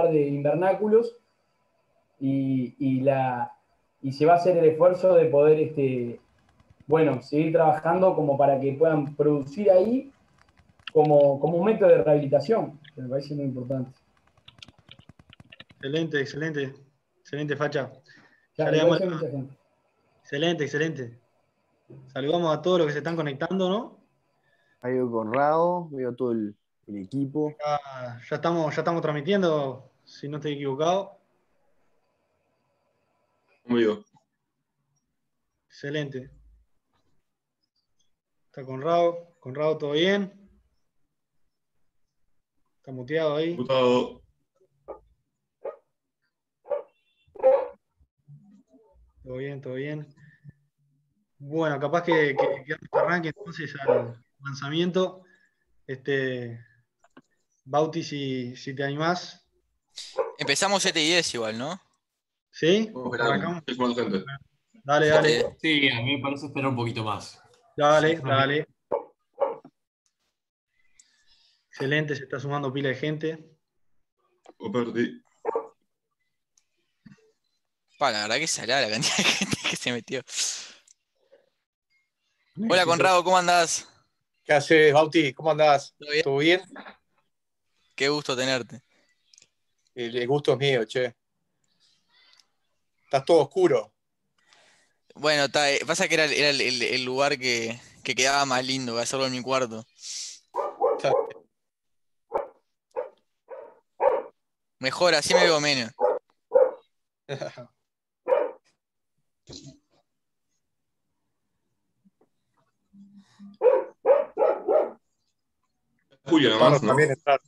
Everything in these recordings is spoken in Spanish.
de invernáculos y se va a hacer el esfuerzo de poder seguir trabajando como para que puedan producir ahí como un método de rehabilitación, que me parece muy importante. Excelente, excelente. Excelente, Facha. Ya le parece mucha gente. Excelente, excelente. Saludamos a todos los que se están conectando, ¿no? Ahí veo Conrado, veo todo el equipo. Ya estamos transmitiendo, si no estoy equivocado. Muy bien. Excelente. Está Conrado. Conrado, ¿todo bien? Está muteado ahí. Mutado. Todo bien, todo bien. Bueno, capaz que arranque entonces al lanzamiento. Bauti, si te animás. Empezamos 7:10 igual, ¿no? ¿Sí? Arrancamos. Dale, dale. Sí, a mí me parece esperar un poquito más. Dale, Sí, dale. Excelente, se está sumando pila de gente. Lo perdí. La verdad que salada la cantidad de gente que se metió. Hola, Conrado, ¿cómo andás? ¿Qué haces, Bauti? ¿Cómo andás? ¿Todo bien? ¿Todo bien? Qué gusto tenerte. El gusto es mío, che. Estás todo oscuro. Bueno, pasa que era el lugar que quedaba más lindo, voy a hacerlo en mi cuarto. Mejor, así me veo menos. Julio, nomás, ¿no? También entrar.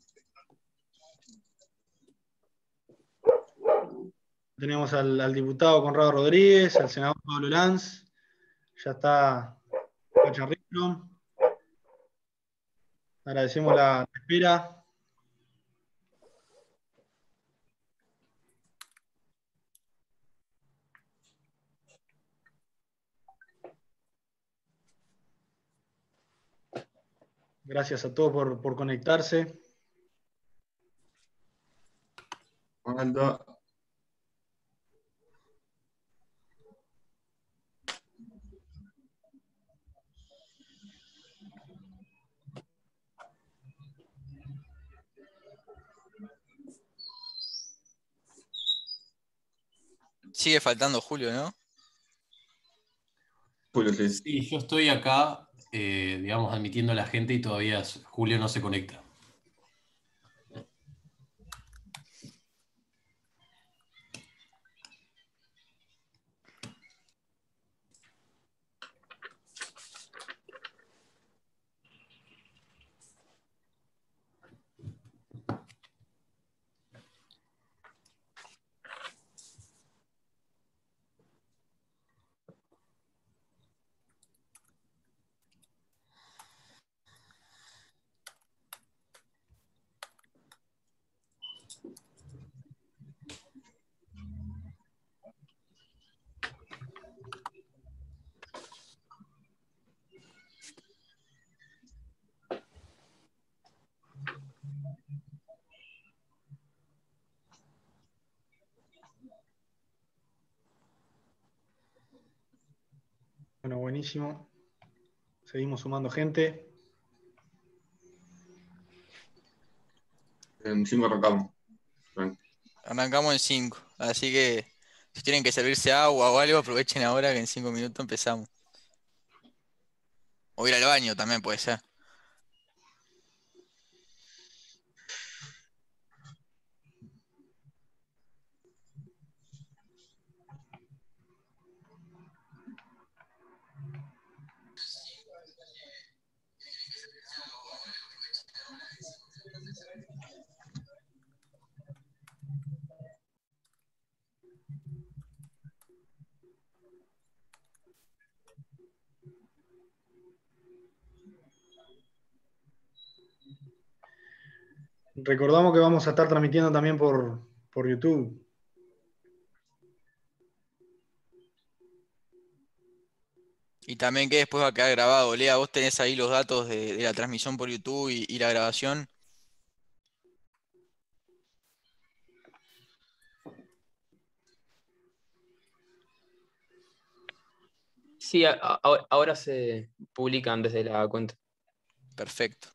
Tenemos al diputado Conrado Rodríguez, al senador Pablo Lanz. Ya está Pacha Rico. Agradecemos la espera. Gracias a todos por conectarse. Anda. Sigue faltando Julio, ¿no? Julio, sí. Sí, yo estoy acá, digamos, admitiendo a la gente y todavía Julio no se conecta. Bueno, buenísimo. Seguimos sumando gente. En 5 arrancamos. Arrancamos en 5. Así que si tienen que servirse agua o algo, aprovechen ahora que en 5 minutos empezamos. O ir al baño también puede ser. Recordamos que vamos a estar transmitiendo también por YouTube. Y también que después va a quedar grabado. Lea, vos tenés ahí los datos de la transmisión por YouTube y la grabación. Sí, ahora se publican desde la cuenta. Perfecto.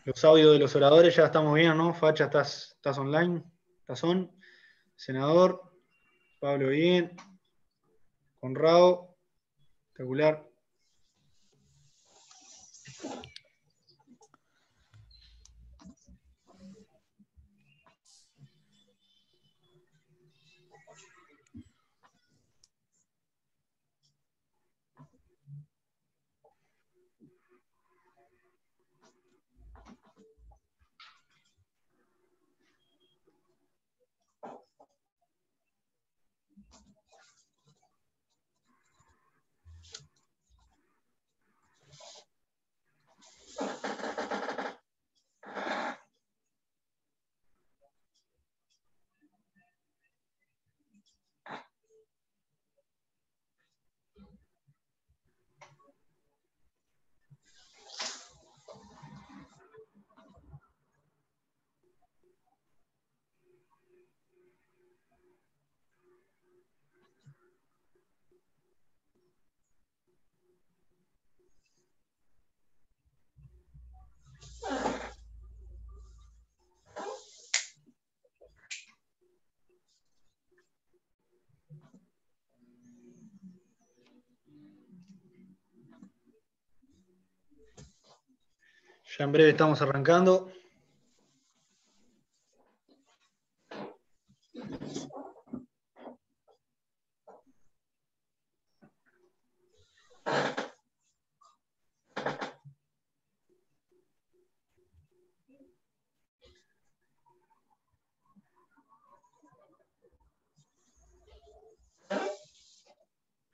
Los audios de los oradores ya estamos bien, ¿no? Facha, estás online, estás on. Senador, Pablo bien. Conrado, espectacular. Ya en breve estamos arrancando.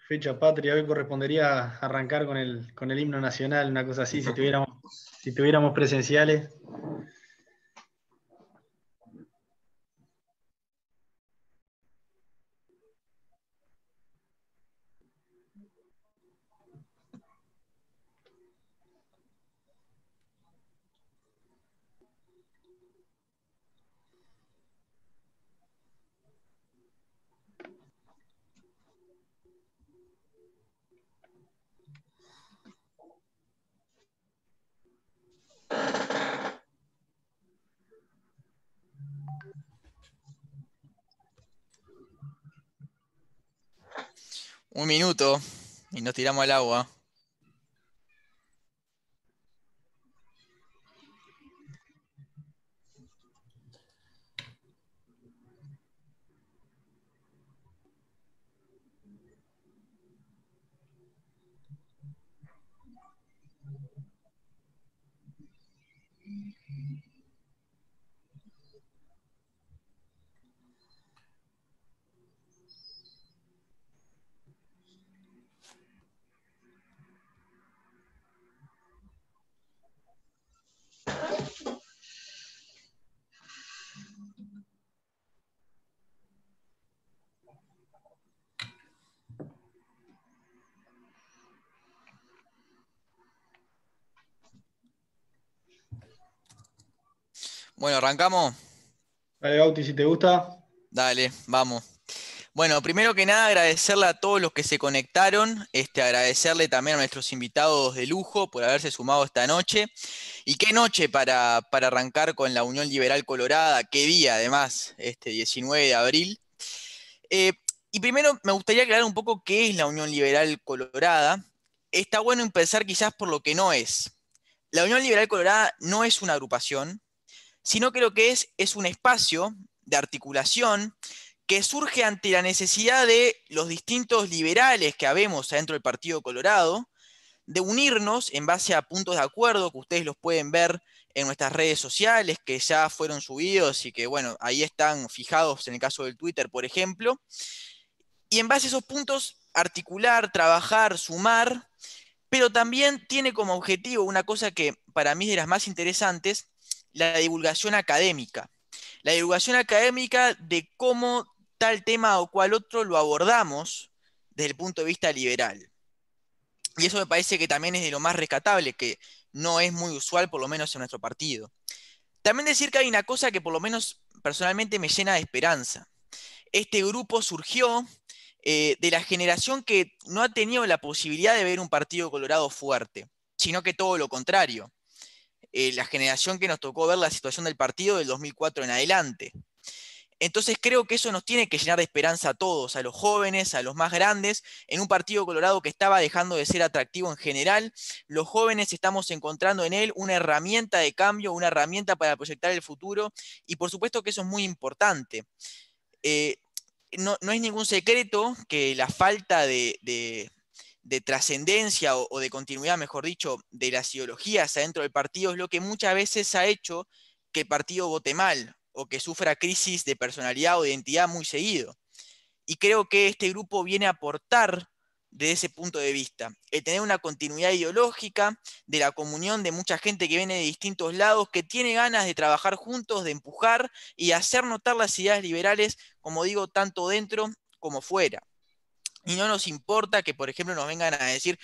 Fecha patria, hoy correspondería arrancar con el himno nacional, una cosa así, si tuviéramos presenciales. Un minuto y nos tiramos al agua. Bueno, arrancamos. Dale, Bauti, si te gusta. Dale, vamos. Bueno, primero que nada agradecerle a todos los que se conectaron, agradecerle también a nuestros invitados de lujo por haberse sumado esta noche. Y qué noche para arrancar con la Unión Liberal Colorada, qué día además, 19 de abril. Y primero me gustaría aclarar un poco qué es la Unión Liberal Colorada. Está bueno empezar quizás por lo que no es. La Unión Liberal Colorada no es una agrupación, sino que lo que es un espacio de articulación que surge ante la necesidad de los distintos liberales que habemos adentro del Partido Colorado, de unirnos en base a puntos de acuerdo que ustedes los pueden ver en nuestras redes sociales, que ya fueron subidos y que, bueno, ahí están fijados en el caso del Twitter, por ejemplo. Y en base a esos puntos, articular, trabajar, sumar, pero también tiene como objetivo una cosa que para mí es de las más interesantes, la divulgación académica. La divulgación académica de cómo tal tema o cual otro lo abordamos desde el punto de vista liberal. Y eso me parece que también es de lo más rescatable, que no es muy usual, por lo menos en nuestro partido. También decir que hay una cosa que por lo menos personalmente me llena de esperanza. Este grupo surgió de la generación que no ha tenido la posibilidad de ver un partido colorado fuerte, sino que todo lo contrario. La generación que nos tocó ver la situación del partido del 2004 en adelante. Entonces creo que eso nos tiene que llenar de esperanza a todos, a los jóvenes, a los más grandes, en un partido colorado que estaba dejando de ser atractivo en general. Los jóvenes estamos encontrando en él una herramienta de cambio, una herramienta para proyectar el futuro, y por supuesto que eso es muy importante. No es ningún secreto que la falta de trascendencia o de continuidad, mejor dicho, de las ideologías adentro del partido es lo que muchas veces ha hecho que el partido vote mal o que sufra crisis de personalidad o de identidad muy seguido. Y creo que este grupo viene a aportar de ese punto de vista, el tener una continuidad ideológica, de la comunión de mucha gente que viene de distintos lados, que tiene ganas de trabajar juntos, de empujar y hacer notar las ideas liberales, como digo, tanto dentro como fuera. Y no nos importa que, por ejemplo, nos vengan a decir,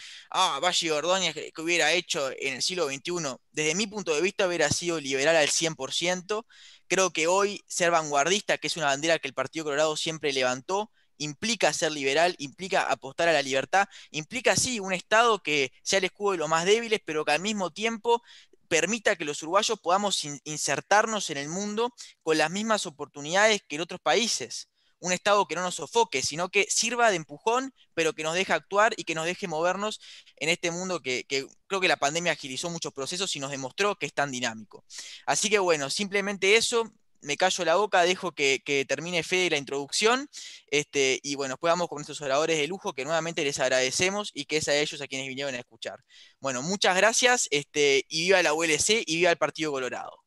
Valle Ordóñez, que hubiera hecho en el siglo XXI. Desde mi punto de vista hubiera sido liberal al 100%. Creo que hoy ser vanguardista, que es una bandera que el Partido Colorado siempre levantó, implica ser liberal, implica apostar a la libertad, implica sí un Estado que sea el escudo de los más débiles, pero que al mismo tiempo permita que los uruguayos podamos insertarnos en el mundo con las mismas oportunidades que en otros países. Un Estado que no nos sofoque, sino que sirva de empujón, pero que nos deje actuar y que nos deje movernos en este mundo que creo que la pandemia agilizó muchos procesos y nos demostró que es tan dinámico. Así que bueno, simplemente eso, me callo la boca, dejo que termine Fede la introducción, y bueno, después vamos con estos oradores de lujo que nuevamente les agradecemos y que es a ellos a quienes vinieron a escuchar. Bueno, muchas gracias, y viva la ULC y viva el Partido Colorado.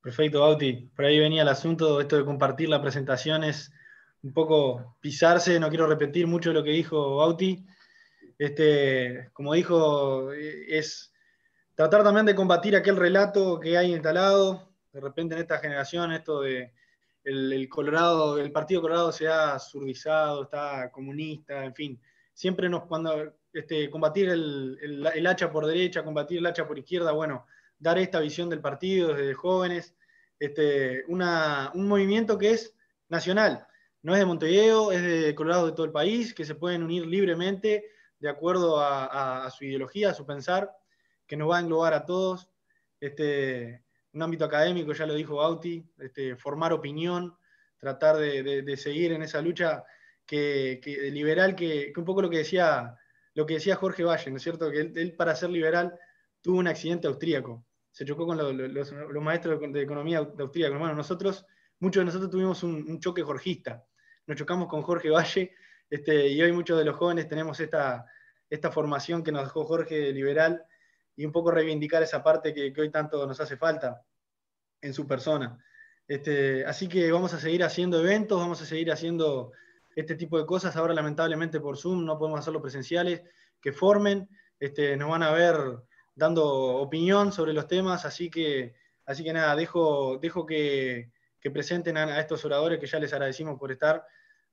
Perfecto, Bauti. Por ahí venía el asunto, esto de compartir la presentación es un poco pisarse, no quiero repetir mucho lo que dijo Bauti. Como dijo, es tratar también de combatir aquel relato que hay instalado, de repente en esta generación, esto de el Colorado, el Partido Colorado se ha surdizado, está comunista, en fin. Siempre cuando combatir el hacha por derecha, combatir el hacha por izquierda, bueno, dar esta visión del partido desde jóvenes, un movimiento que es nacional, no es de Montevideo, es de Colorado de todo el país, que se pueden unir libremente de acuerdo a su ideología, a su pensar, que nos va a englobar a todos. Un ámbito académico, ya lo dijo Bauti, formar opinión, tratar de seguir en esa lucha liberal, que un poco lo que decía Jorge Valle, ¿no es cierto? Que él para ser liberal tuvo un accidente austríaco, se chocó con los maestros de economía de austríaco. Bueno, muchos de nosotros tuvimos un choque jorgista, nos chocamos con Jorge Valle, y hoy muchos de los jóvenes tenemos esta formación que nos dejó Jorge liberal, y un poco reivindicar esa parte que hoy tanto nos hace falta en su persona. Así que vamos a seguir haciendo eventos, vamos a seguir haciendo este tipo de cosas. Ahora lamentablemente por Zoom no podemos hacerlo presenciales, que formen, nos van a ver dando opinión sobre los temas, así que nada, dejo que presenten a estos oradores, que ya les agradecimos por estar,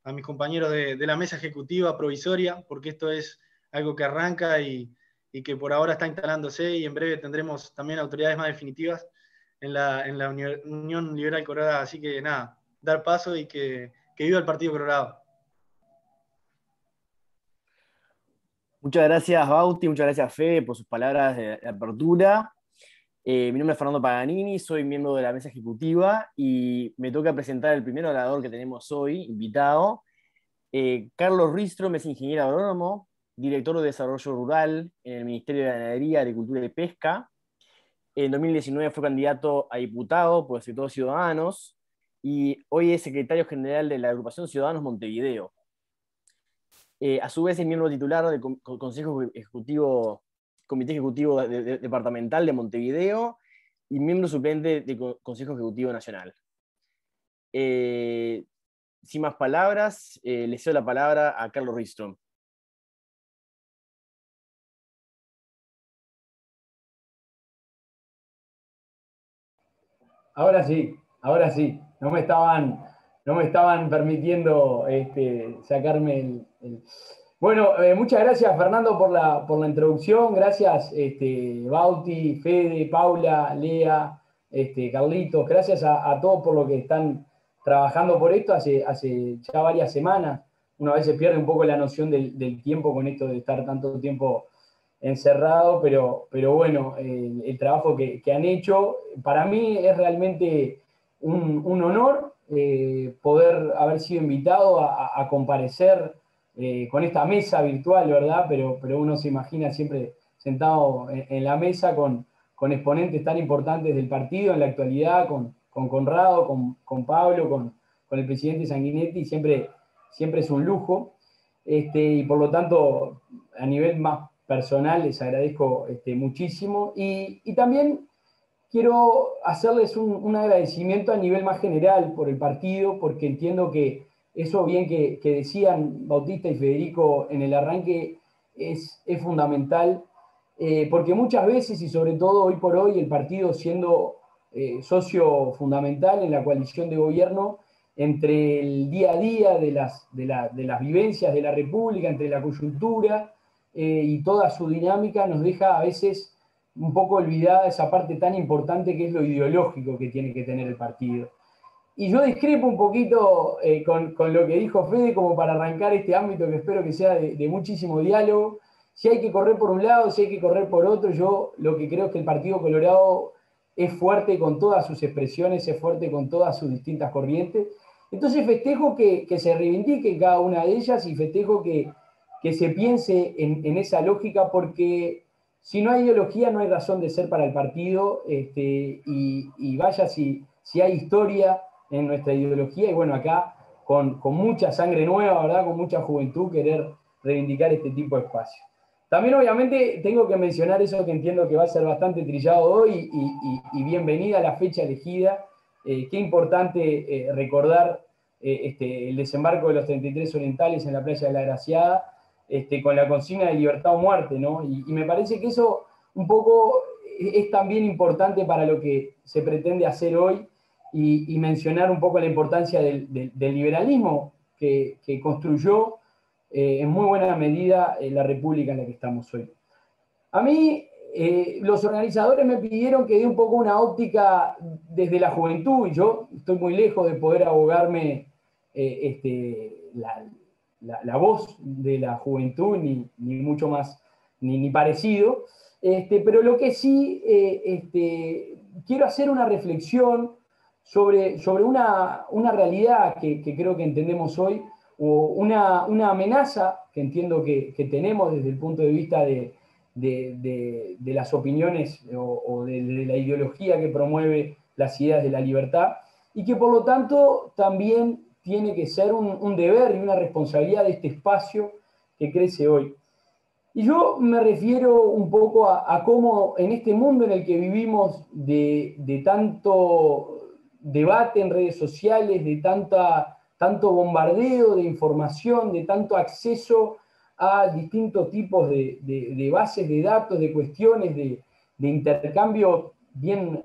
a mis compañeros de la mesa ejecutiva provisoria, porque esto es algo que arranca y que por ahora está instalándose, y en breve tendremos también autoridades más definitivas en la Unión Liberal Colorada. Así que nada, dar paso y que viva el Partido Colorado. Muchas gracias, Bauti, muchas gracias, Fede, por sus palabras de apertura. Mi nombre es Fernando Paganini, soy miembro de la mesa ejecutiva y me toca presentar el primer orador que tenemos hoy, invitado. Carlos Ristrom es ingeniero agrónomo, director de Desarrollo Rural en el Ministerio de Ganadería, Agricultura y Pesca. En 2019 fue candidato a diputado por el sector Ciudadanos y hoy es secretario general de la agrupación Ciudadanos Montevideo. A su vez es miembro titular del Comité Ejecutivo Departamental de Montevideo y miembro suplente del Consejo Ejecutivo Nacional. Sin más palabras, le cedo la palabra a Carlos Ristrom. Ahora sí, no me estaban permitiendo sacarme el... Bueno, muchas gracias Fernando por la introducción, gracias Bauti, Fede, Paula, Lea, Carlitos, gracias a todos por lo que están trabajando por esto hace ya varias semanas. uno a veces pierde un poco la noción del tiempo con esto de estar tanto tiempo encerrado, pero bueno, el trabajo que han hecho, para mí es realmente un honor poder haber sido invitado a comparecer con esta mesa virtual, ¿verdad? Pero uno se imagina siempre sentado en la mesa con exponentes tan importantes del partido en la actualidad, con Conrado, con Pablo, con el presidente Sanguinetti, siempre es un lujo. Y por lo tanto, a nivel más personal, les agradezco muchísimo. Y también quiero hacerles un agradecimiento a nivel más general por el partido, porque entiendo que eso bien que decían Bautista y Federico en el arranque es fundamental, porque muchas veces, y sobre todo hoy por hoy, el partido siendo socio fundamental en la coalición de gobierno, entre el día a día de las vivencias de la República, entre la coyuntura y toda su dinámica, nos deja a veces un poco olvidada esa parte tan importante que es lo ideológico que tiene que tener el partido. Y yo discrepo un poquito con lo que dijo Fede, como para arrancar este ámbito que espero que sea de muchísimo diálogo. Si hay que correr por un lado, si hay que correr por otro, yo lo que creo es que el Partido Colorado es fuerte con todas sus expresiones, es fuerte con todas sus distintas corrientes. Entonces festejo que se reivindique cada una de ellas y festejo que se piense en esa lógica, porque si no hay ideología no hay razón de ser para el partido, y vaya si hay historia en nuestra ideología, y bueno, acá con mucha sangre nueva, ¿verdad? Con mucha juventud, querer reivindicar este tipo de espacios. También obviamente tengo que mencionar eso que entiendo que va a ser bastante trillado hoy, y bienvenida a la fecha elegida. Qué importante recordar el desembarco de los 33 orientales en la playa de la Graciada, con la consigna de libertad o muerte, ¿no? Y me parece que eso un poco es también importante para lo que se pretende hacer hoy, y mencionar un poco la importancia del liberalismo que construyó en muy buena medida la república en la que estamos hoy. A mí, los organizadores me pidieron que dé un poco una óptica desde la juventud, y yo estoy muy lejos de poder abogarme la voz de la juventud, ni mucho más, ni parecido, pero lo que sí quiero hacer una reflexión sobre una realidad que creo que entendemos hoy, o una amenaza que entiendo que tenemos desde el punto de vista de las opiniones o de la ideología que promueve las ideas de la libertad, y que por lo tanto también tiene que ser un deber y una responsabilidad de este espacio que crece hoy. Y yo me refiero un poco a cómo en este mundo en el que vivimos de tanto debate en redes sociales, de tanto bombardeo de información, de tanto acceso a distintos tipos de bases de datos, de cuestiones, de intercambio bien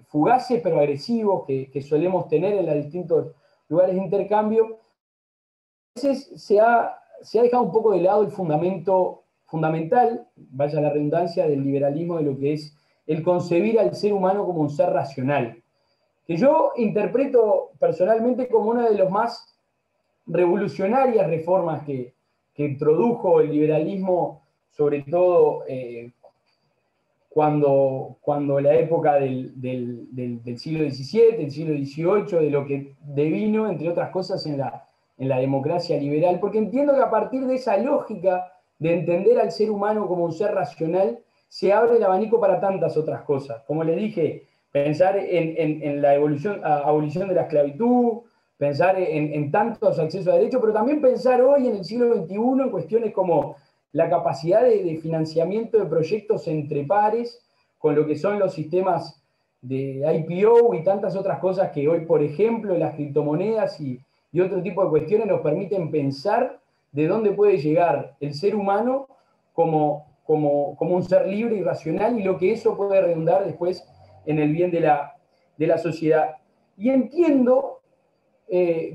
fugaces pero agresivos que solemos tener en los distintos lugares de intercambio, a veces se ha dejado un poco de lado el fundamental, vaya la redundancia, del liberalismo, de lo que es el concebir al ser humano como un ser racional, que yo interpreto personalmente como una de las más revolucionarias reformas que introdujo el liberalismo, sobre todo cuando la época del siglo XVII, el siglo XVIII, de lo que devino, entre otras cosas, en la democracia liberal, porque entiendo que a partir de esa lógica de entender al ser humano como un ser racional, se abre el abanico para tantas otras cosas. Como les dije, pensar en la abolición de la esclavitud, pensar en tantos accesos a derechos, pero también pensar hoy en el siglo XXI en cuestiones como la capacidad de financiamiento de proyectos entre pares, con lo que son los sistemas de IPO y tantas otras cosas que hoy, por ejemplo, las criptomonedas y otro tipo de cuestiones nos permiten pensar de dónde puede llegar el ser humano como un ser libre y racional, y lo que eso puede redundar después en el bien de la sociedad. Y entiendo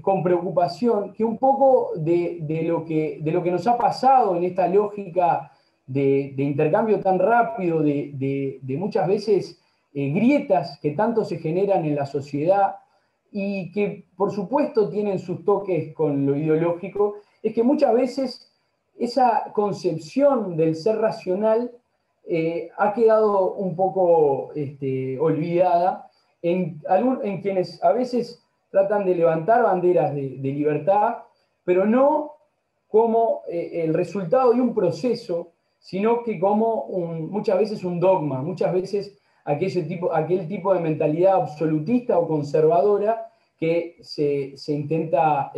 con preocupación que un poco de lo que nos ha pasado en esta lógica de intercambio tan rápido, de muchas veces grietas que tanto se generan en la sociedad, y que por supuesto tienen sus toques con lo ideológico, es que muchas veces esa concepción del ser racional ha quedado un poco olvidada en quienes a veces tratan de levantar banderas de libertad, pero no como el resultado de un proceso, sino que como muchas veces un dogma, muchas veces aquel tipo de mentalidad absolutista o conservadora que se intenta,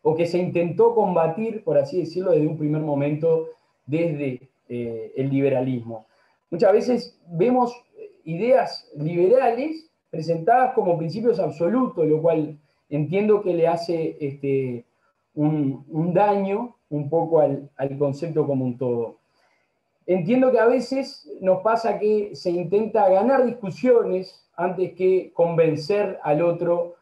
o que se intentó combatir, por así decirlo, desde un primer momento, desde el liberalismo. Muchas veces vemos ideas liberales presentadas como principios absolutos, lo cual entiendo que le hace un daño un poco al concepto como un todo. Entiendo que a veces nos pasa que se intenta ganar discusiones antes que convencer al otro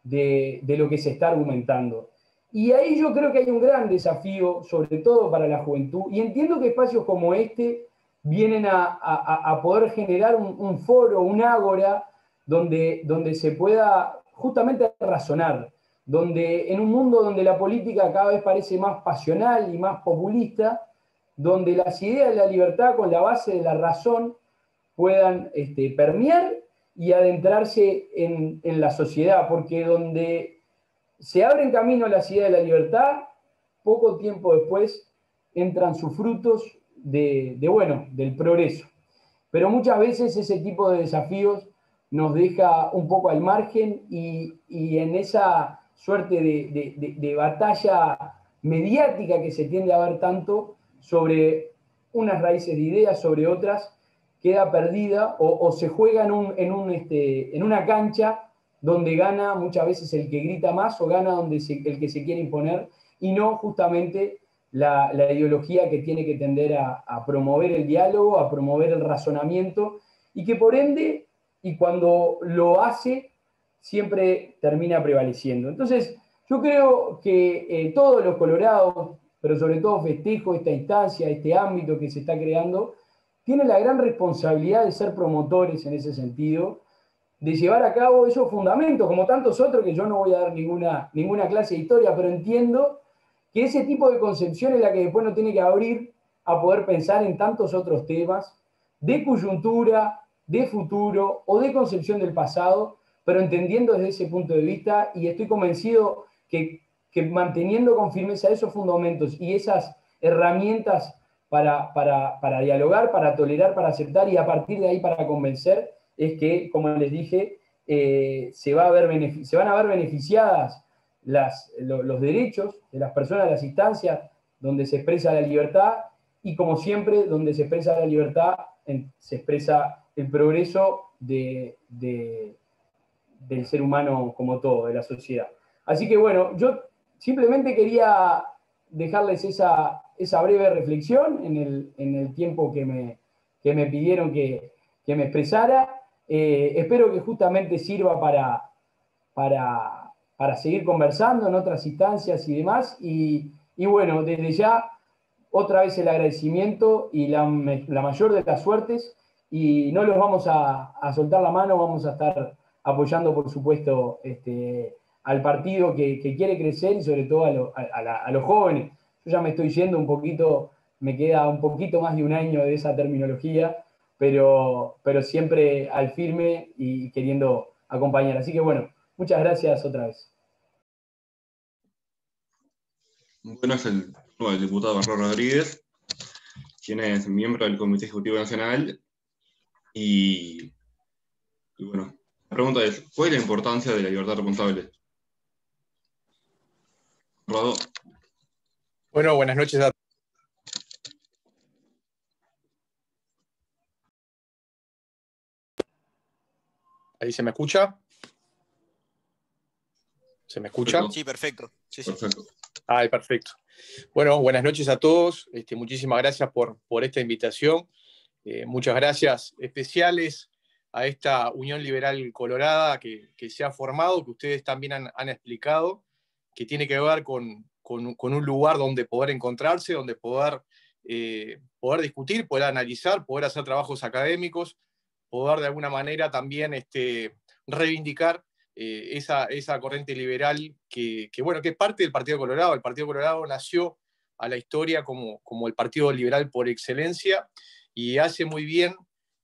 de lo que se está argumentando. Y ahí yo creo que hay un gran desafío, sobre todo para la juventud, y entiendo que espacios como este vienen a poder generar un foro, un ágora, donde se pueda justamente razonar, donde en un mundo donde la política cada vez parece más pasional y más populista, donde las ideas de la libertad con la base de la razón puedan permear y adentrarse en la sociedad, porque donde se abren camino las ideas de la libertad, poco tiempo después entran sus frutos del progreso. Pero muchas veces ese tipo de desafíos nos deja un poco al margen y en esa suerte de batalla mediática que se tiende a ver tanto sobre unas raíces de ideas, sobre otras, queda perdida o se juega en una cancha donde gana muchas veces el que grita más o gana el que se quiere imponer y no justamente la ideología que tiene que tender a promover el diálogo, a promover el razonamiento y que por ende, y cuando lo hace, siempre termina prevaleciendo. Entonces, yo creo que todos los colorados, pero sobre todo festejo esta instancia, este ámbito que se está creando, tienen la gran responsabilidad de ser promotores en ese sentido, de llevar a cabo esos fundamentos, como tantos otros que yo no voy a dar ninguna clase de historia, pero entiendo que ese tipo de concepción es la que después nos tiene que abrir a poder pensar en tantos otros temas de coyuntura, de futuro o de concepción del pasado, pero entendiendo desde ese punto de vista, y estoy convencido que manteniendo con firmeza esos fundamentos y esas herramientas para dialogar, para tolerar, para aceptar y a partir de ahí para convencer, es que, como les dije, se van a ver beneficiadas los derechos de las personas, las instancias donde se expresa la libertad y, como siempre, donde se expresa la libertad, se expresa el progreso del ser humano como todo, de la sociedad. Así que bueno, yo simplemente quería dejarles esa breve reflexión en el tiempo que me pidieron que me expresara. Espero que justamente sirva para seguir conversando en otras instancias y demás. Y bueno, desde ya, otra vez el agradecimiento y la mayor de las suertes. Y no los vamos a soltar la mano, vamos a estar apoyando, por supuesto, al partido que quiere crecer y sobre todo a los jóvenes. Yo ya me estoy yendo un poquito, me queda un poquito más de un año de esa terminología, pero siempre al firme y queriendo acompañar. Así que bueno, muchas gracias otra vez. Bueno, es el diputado Bernardo Rodríguez, quien es miembro del Comité Ejecutivo Nacional. Y bueno, la pregunta es, ¿cuál es la importancia de la libertad responsable? Rodo. Bueno, buenas noches a ¿Ahí se me escucha? ¿Se me escucha? Sí, perfecto. Sí, sí. Perfecto. Perfecto. Bueno, buenas noches a todos. Muchísimas gracias por esta invitación. Muchas gracias especiales a esta Unión Liberal Colorada que se ha formado, que ustedes también han explicado, que tiene que ver con un lugar donde poder encontrarse, donde poder discutir, poder analizar, poder hacer trabajos académicos, poder de alguna manera también reivindicar esa corriente liberal bueno, que es parte del Partido Colorado. El Partido Colorado nació a la historia como el partido liberal por excelencia, y hace muy bien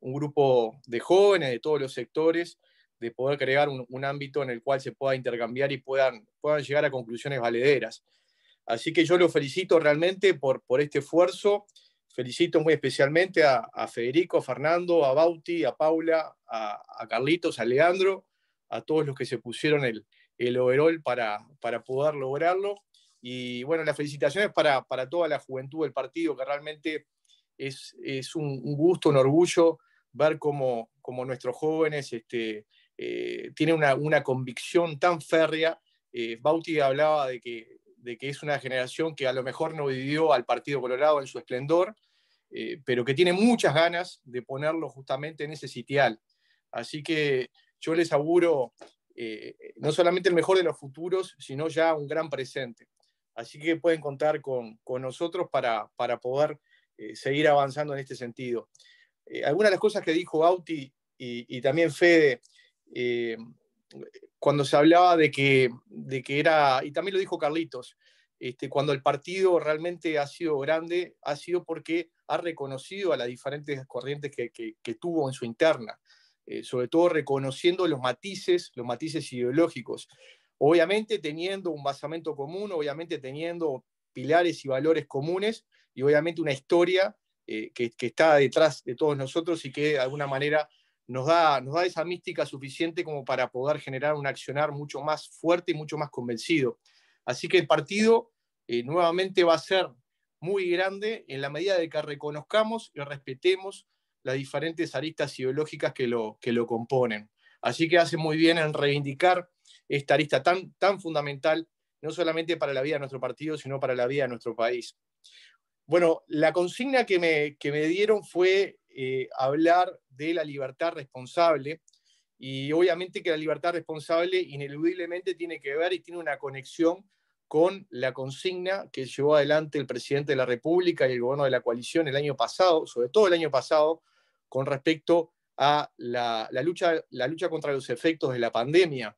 un grupo de jóvenes de todos los sectores de poder crear un ámbito en el cual se pueda intercambiar y puedan llegar a conclusiones valederas. Así que yo lo felicito realmente por este esfuerzo. Felicito muy especialmente a Federico, a Fernando, a Bauti, a Paula, a Carlitos, a Leandro, a todos los que se pusieron el overall para poder lograrlo. Y bueno, las felicitaciones para toda la juventud del partido, que realmente es un gusto, un orgullo ver cómo nuestros jóvenes tienen una convicción tan férrea. Bauti hablaba de que es una generación que a lo mejor no vivió al Partido Colorado en su esplendor, pero que tiene muchas ganas de ponerlo justamente en ese sitial. Así que yo les auguro no solamente el mejor de los futuros, sino ya un gran presente. Así que pueden contar con nosotros para poder seguir avanzando en este sentido. Algunas de las cosas que dijo Bauti y también Fede, cuando se hablaba de que era, y también lo dijo Carlitos, cuando el partido realmente ha sido grande, ha sido porque ha reconocido a las diferentes corrientes que tuvo en su interna, sobre todo reconociendo los matices ideológicos, obviamente teniendo un basamento común, obviamente teniendo pilares y valores comunes, y obviamente una historia que está detrás de todos nosotros y que de alguna manera nos da esa mística suficiente como para poder generar un accionar mucho más fuerte y mucho más convencido. Así que el partido nuevamente va a ser muy grande en la medida de que reconozcamos y respetemos las diferentes aristas ideológicas que lo componen. Así que hace muy bien en reivindicar esta arista tan fundamental, no solamente para la vida de nuestro partido, sino para la vida de nuestro país. Bueno, la consigna que me dieron fue hablar de la libertad responsable, y obviamente que la libertad responsable ineludiblemente tiene que ver y tiene una conexión con la consigna que llevó adelante el presidente de la República y el gobierno de la coalición el año pasado, sobre todo el año pasado, con respecto a la lucha contra los efectos de la pandemia.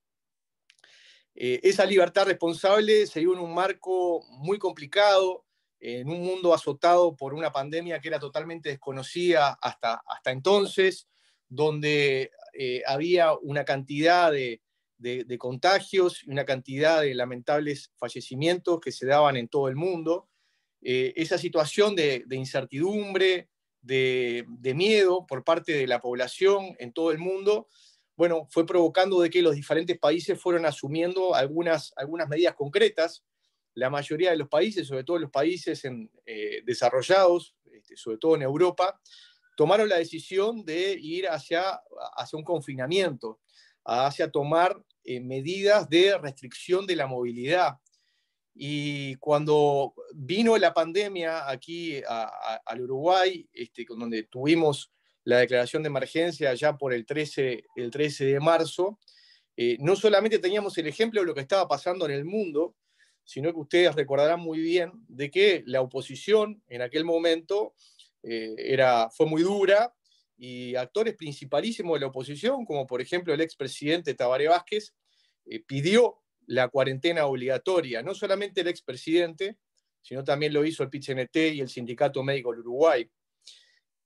Esa libertad responsable se dio en un marco muy complicado, en un mundo azotado por una pandemia que era totalmente desconocida hasta entonces, donde había una cantidad de contagios y una cantidad de lamentables fallecimientos que se daban en todo el mundo. Esa situación de incertidumbre, de miedo por parte de la población en todo el mundo, bueno, fue provocando de que los diferentes países fueron asumiendo algunas medidas concretas. La mayoría de los países, sobre todo los países desarrollados, sobre todo en Europa, tomaron la decisión de ir hacia un confinamiento, hacia tomar medidas de restricción de la movilidad. Y cuando vino la pandemia aquí al Uruguay, donde tuvimos la declaración de emergencia ya por el 13 de marzo, no solamente teníamos el ejemplo de lo que estaba pasando en el mundo, sino que ustedes recordarán muy bien de que la oposición en aquel momento fue muy dura, y actores principalísimos de la oposición, como por ejemplo el expresidente Tabaré Vázquez, pidió la cuarentena obligatoria. No solamente el expresidente, sino también lo hizo el PIT-CNT y el Sindicato Médico del Uruguay.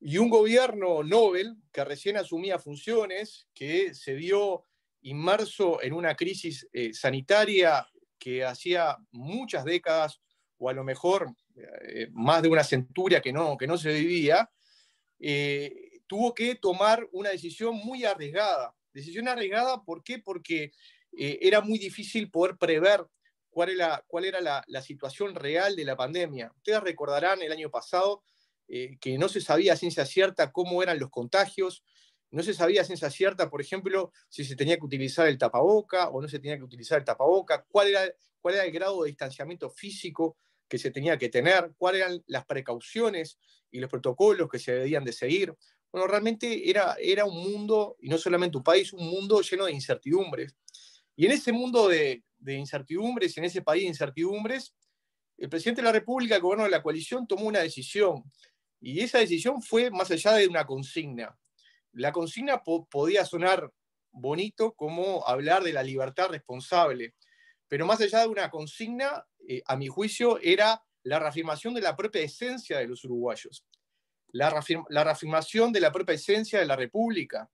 Y un gobierno Nobel que recién asumía funciones, que se vio inmerso en una crisis sanitaria que hacía muchas décadas, o a lo mejor más de una centuria que no se vivía, tuvo que tomar una decisión muy arriesgada. Decisión arriesgada, ¿por qué? Porque era muy difícil poder prever cuál era la situación real de la pandemia. Ustedes recordarán el año pasado que no se sabía a ciencia cierta cómo eran los contagios, no se sabía a ciencia cierta, por ejemplo, si se tenía que utilizar el tapaboca o no se tenía que utilizar el tapaboca, cuál era el grado de distanciamiento físico que se tenía que tener, cuáles eran las precauciones y los protocolos que se debían de seguir. Bueno, realmente era un mundo, y no solamente un país, un mundo lleno de incertidumbres. Y en ese mundo de incertidumbres, en ese país de incertidumbres, el presidente de la República, el gobierno de la coalición, tomó una decisión. Y esa decisión fue más allá de una consigna. La consigna podía sonar bonito como hablar de la libertad responsable. Pero más allá de una consigna, a mi juicio, era la reafirmación de la propia esencia de los uruguayos, la reafirmación de la propia esencia de la República.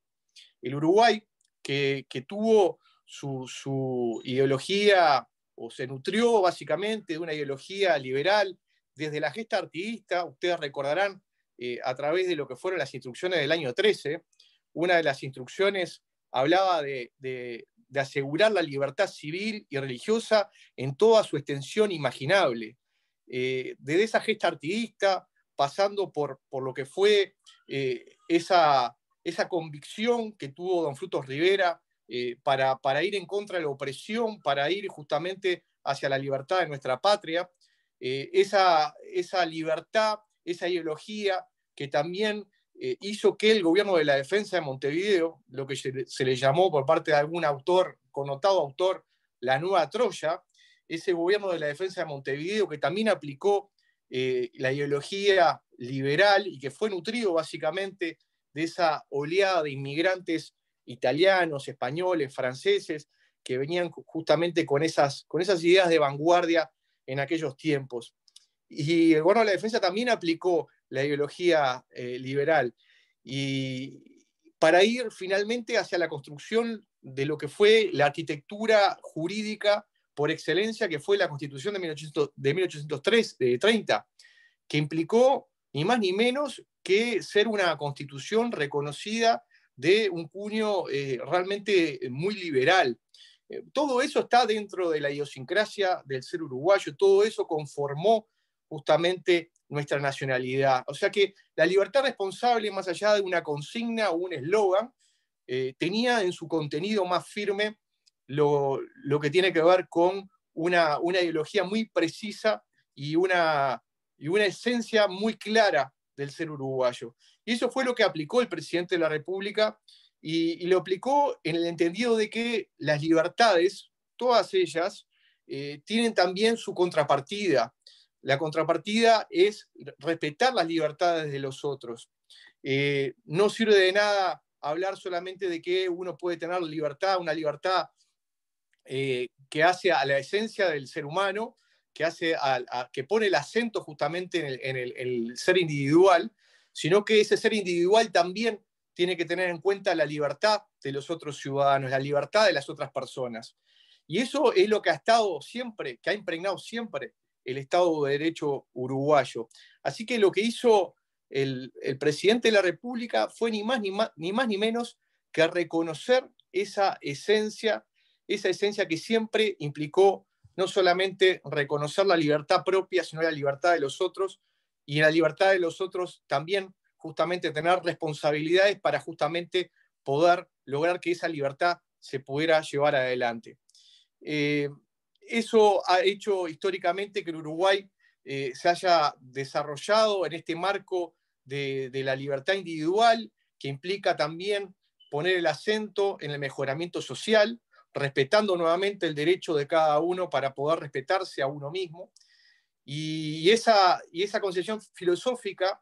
El Uruguay, que tuvo su ideología, o se nutrió básicamente de una ideología liberal desde la gesta artiguista, ustedes recordarán, a través de lo que fueron las instrucciones del año 13, una de las instrucciones hablaba de asegurar la libertad civil y religiosa en toda su extensión imaginable. Desde esa gesta artiguista, pasando por lo que fue esa convicción que tuvo don Frutos Rivera para ir en contra de la opresión, para ir justamente hacia la libertad de nuestra patria, esa libertad, esa ideología que también hizo que el gobierno de la defensa de Montevideo, lo que se le llamó por parte de algún autor, connotado autor, la Nueva Troya, ese gobierno de la defensa de Montevideo que también aplicó la ideología liberal y que fue nutrido básicamente de esa oleada de inmigrantes italianos, españoles, franceses, que venían justamente con esas ideas de vanguardia en aquellos tiempos. Y el gobierno de la defensa también aplicó la ideología liberal, y para ir finalmente hacia la construcción de lo que fue la arquitectura jurídica por excelencia, que fue la Constitución de 1830, que implicó ni más ni menos que ser una constitución reconocida de un cuño realmente muy liberal. Todo eso está dentro de la idiosincrasia del ser uruguayo, todo eso conformó justamente nuestra nacionalidad. O sea que la libertad responsable, más allá de una consigna o un eslogan, tenía en su contenido más firme lo que tiene que ver con una ideología muy precisa y una esencia muy clara del ser uruguayo. Y eso fue lo que aplicó el presidente de la República, y lo aplicó en el entendido de que las libertades, todas ellas, tienen también su contrapartida. La contrapartida es respetar las libertades de los otros. No sirve de nada hablar solamente de que uno puede tener libertad, una libertad que hace a la esencia del ser humano, que pone el acento justamente en el ser individual, sino que ese ser individual también tiene que tener en cuenta la libertad de los otros ciudadanos, la libertad de las otras personas. Y eso es lo que ha estado siempre, que ha impregnado siempre el Estado de Derecho uruguayo. Así que lo que hizo el presidente de la República fue ni más ni menos que reconocer esa esencia que siempre implicó no solamente reconocer la libertad propia, sino la libertad de los otros, y en la libertad de los otros también justamente tener responsabilidades para justamente poder lograr que esa libertad se pudiera llevar adelante. Eso ha hecho históricamente que el Uruguay se haya desarrollado en este marco de la libertad individual, que implica también poner el acento en el mejoramiento social, respetando nuevamente el derecho de cada uno para poder respetarse a uno mismo. Y esa concepción filosófica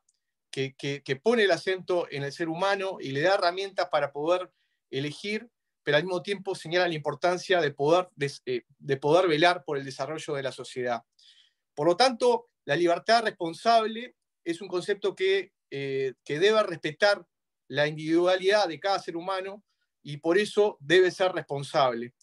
que pone el acento en el ser humano y le da herramientas para poder elegir, pero al mismo tiempo señala la importancia de poder velar por el desarrollo de la sociedad. Por lo tanto, la libertad responsable es un concepto que debe respetar la individualidad de cada ser humano, y por eso debe ser responsable.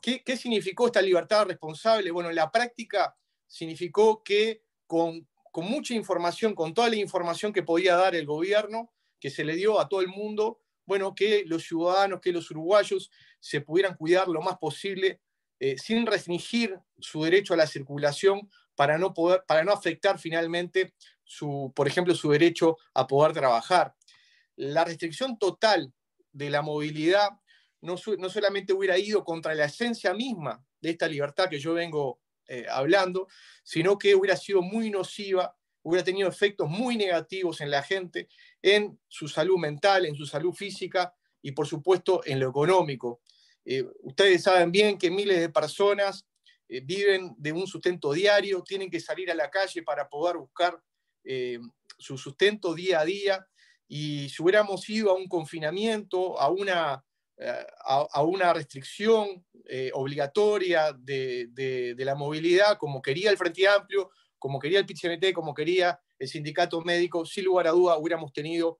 ¿Qué significó esta libertad responsable? Bueno, en la práctica significó que con mucha información, con toda la información que podía dar el gobierno, que se le dio a todo el mundo, bueno, que los ciudadanos, que los uruguayos se pudieran cuidar lo más posible, sin restringir su derecho a la circulación, para no afectar finalmente, por ejemplo, su derecho a poder trabajar. La restricción total de la movilidad no solamente hubiera ido contra la esencia misma de esta libertad que yo vengo hablando, sino que hubiera sido muy nociva, hubiera tenido efectos muy negativos en la gente, en su salud mental, en su salud física y por supuesto en lo económico. Ustedes saben bien que miles de personas viven de un sustento diario, tienen que salir a la calle para poder buscar su sustento día a día, y si hubiéramos ido a un confinamiento, a a una restricción obligatoria de la movilidad, como quería el Frente Amplio, como quería el PIT-CNT, como quería el sindicato médico, sin lugar a duda hubiéramos tenido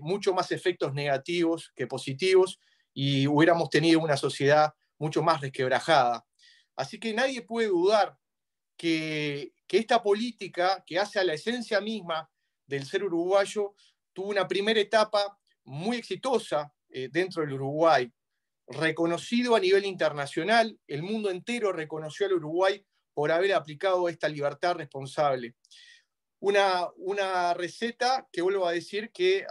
mucho más efectos negativos que positivos y hubiéramos tenido una sociedad mucho más resquebrajada. Así que nadie puede dudar que esta política, que hace a la esencia misma del ser uruguayo, tuvo una primera etapa muy exitosa dentro del Uruguay, reconocido a nivel internacional. El mundo entero reconoció al Uruguay por haber aplicado esta libertad responsable. Una receta que vuelvo a decir que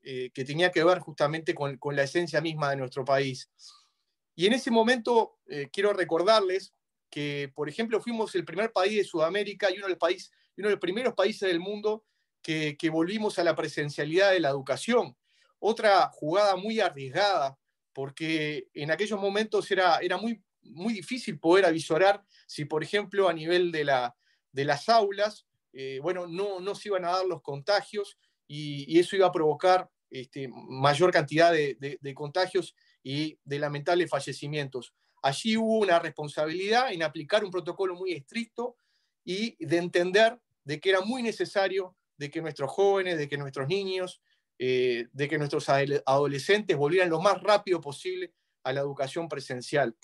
que tenía que ver justamente con la esencia misma de nuestro país. Y en ese momento quiero recordarles que, por ejemplo, fuimos el primer país de Sudamérica y uno de los primeros países del mundo que volvimos a la presencialidad de la educación. Otra jugada muy arriesgada, porque en aquellos momentos era muy, muy difícil poder avisorar si, por ejemplo, a nivel de las aulas, no se iban a dar los contagios y eso iba a provocar mayor cantidad de contagios y de lamentables fallecimientos. Allí hubo una responsabilidad en aplicar un protocolo muy estricto y de entender de que era muy necesario de que nuestros jóvenes, de que nuestros niños, de que nuestros adolescentes volvieran lo más rápido posible a la educación presencial.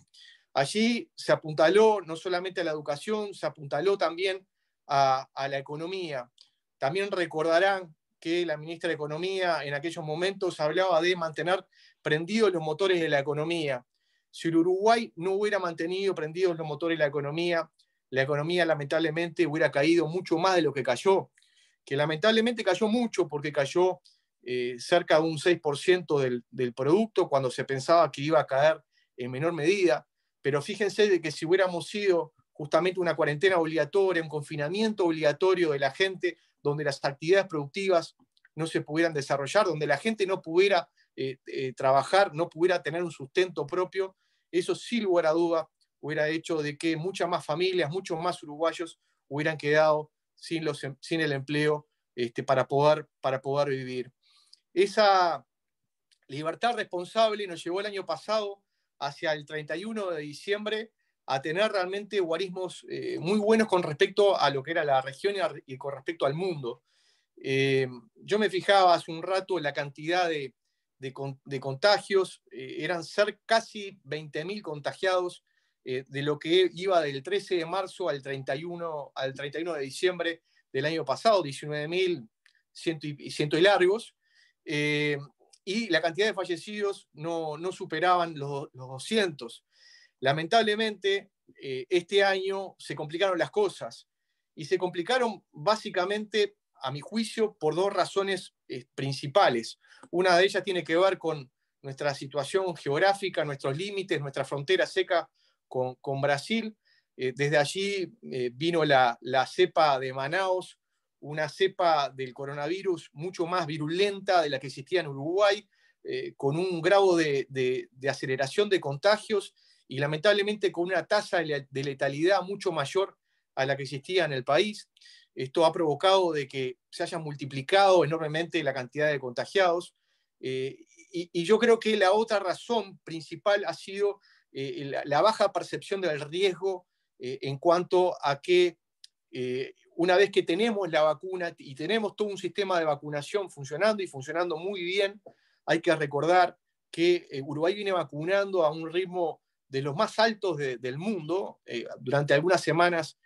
Allí se apuntaló no solamente a la educación, se apuntaló también a la economía. También recordarán que la ministra de Economía en aquellos momentos hablaba de mantener prendidos los motores de la economía. Si el Uruguay no hubiera mantenido prendidos los motores de la economía lamentablemente hubiera caído mucho más de lo que cayó, que lamentablemente cayó mucho porque cayó cerca de un 6% del producto cuando se pensaba que iba a caer en menor medida. Pero fíjense de que si hubiéramos sido justamente una cuarentena obligatoria, un confinamiento obligatorio de la gente, donde las actividades productivas no se pudieran desarrollar, donde la gente no pudiera trabajar, no pudiera tener un sustento propio, eso sin lugar a duda hubiera hecho de que muchas más familias, muchos más uruguayos hubieran quedado sin el empleo para poder vivir. Esa libertad responsable nos llevó el año pasado, hacia el 31 de diciembre, a tener realmente guarismos muy buenos con respecto a lo que era la región y con respecto al mundo. Yo me fijaba hace un rato en la cantidad de contagios, eran casi 20.000 contagiados, de lo que iba del 13 de marzo al 31 de diciembre del año pasado, 19.100 y largos, y la cantidad de fallecidos no superaban los 200. Lamentablemente, este año se complicaron las cosas, y se complicaron básicamente, a mi juicio, por dos razones principales. Una de ellas tiene que ver con nuestra situación geográfica, nuestros límites, nuestra frontera seca con Brasil. Desde allí vino la cepa de Manaus, una cepa del coronavirus mucho más virulenta de la que existía en Uruguay, con un grado de aceleración de contagios y lamentablemente con una tasa de letalidad mucho mayor a la que existía en el país. Esto ha provocado de que se haya multiplicado enormemente la cantidad de contagiados. Y yo creo que la otra razón principal ha sido la baja percepción del riesgo en cuanto a que una vez que tenemos la vacuna y tenemos todo un sistema de vacunación funcionando y funcionando muy bien, hay que recordar que Uruguay viene vacunando a un ritmo de los más altos del mundo. Durante algunas semanas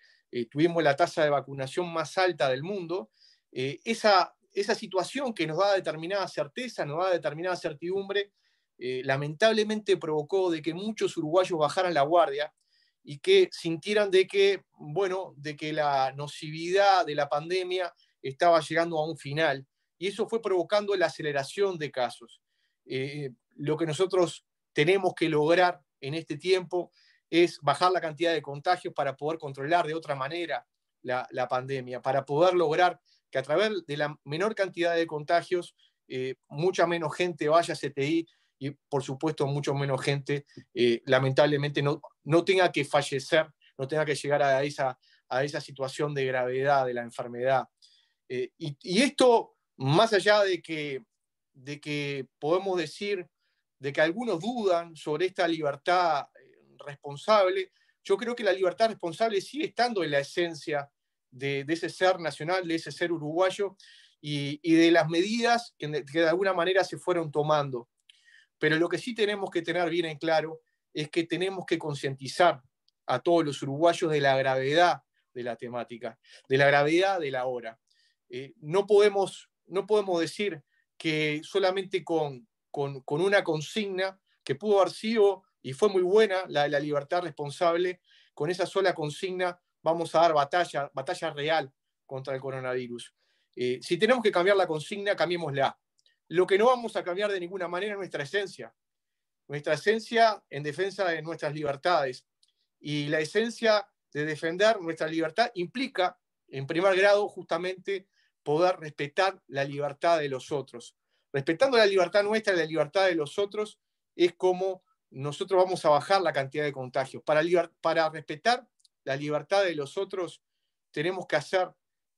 tuvimos la tasa de vacunación más alta del mundo. Esa situación que nos da determinada certeza, nos da determinada certidumbre, lamentablemente provocó de que muchos uruguayos bajaran la guardia y que sintieran de que la nocividad de la pandemia estaba llegando a un final. Y eso fue provocando la aceleración de casos. Lo que nosotros tenemos que lograr en este tiempo es bajar la cantidad de contagios para poder controlar de otra manera la pandemia, para poder lograr que a través de la menor cantidad de contagios, mucha menos gente vaya a CTI y, por supuesto, mucho menos gente, lamentablemente, no tenga que fallecer, no tenga que llegar a esa situación de gravedad de la enfermedad. Y esto, más allá de que podemos decir de que algunos dudan sobre esta libertad responsable, yo creo que la libertad responsable sigue estando en la esencia de ese ser nacional, de ese ser uruguayo, y de las medidas que de alguna manera se fueron tomando. Pero lo que sí tenemos que tener bien en claro es que tenemos que concientizar a todos los uruguayos de la gravedad de la temática, de la gravedad de la hora. No podemos decir que solamente con una consigna que pudo haber sido, y fue muy buena, la de la libertad responsable, con esa sola consigna vamos a dar batalla real contra el coronavirus. Si tenemos que cambiar la consigna, cambiémosla. Lo que no vamos a cambiar de ninguna manera es nuestra esencia en defensa de nuestras libertades. Y la esencia de defender nuestra libertad implica, en primer grado, justamente poder respetar la libertad de los otros. Respetando la libertad nuestra y la libertad de los otros es como nosotros vamos a bajar la cantidad de contagios. Para respetar la libertad de los otros tenemos que hacer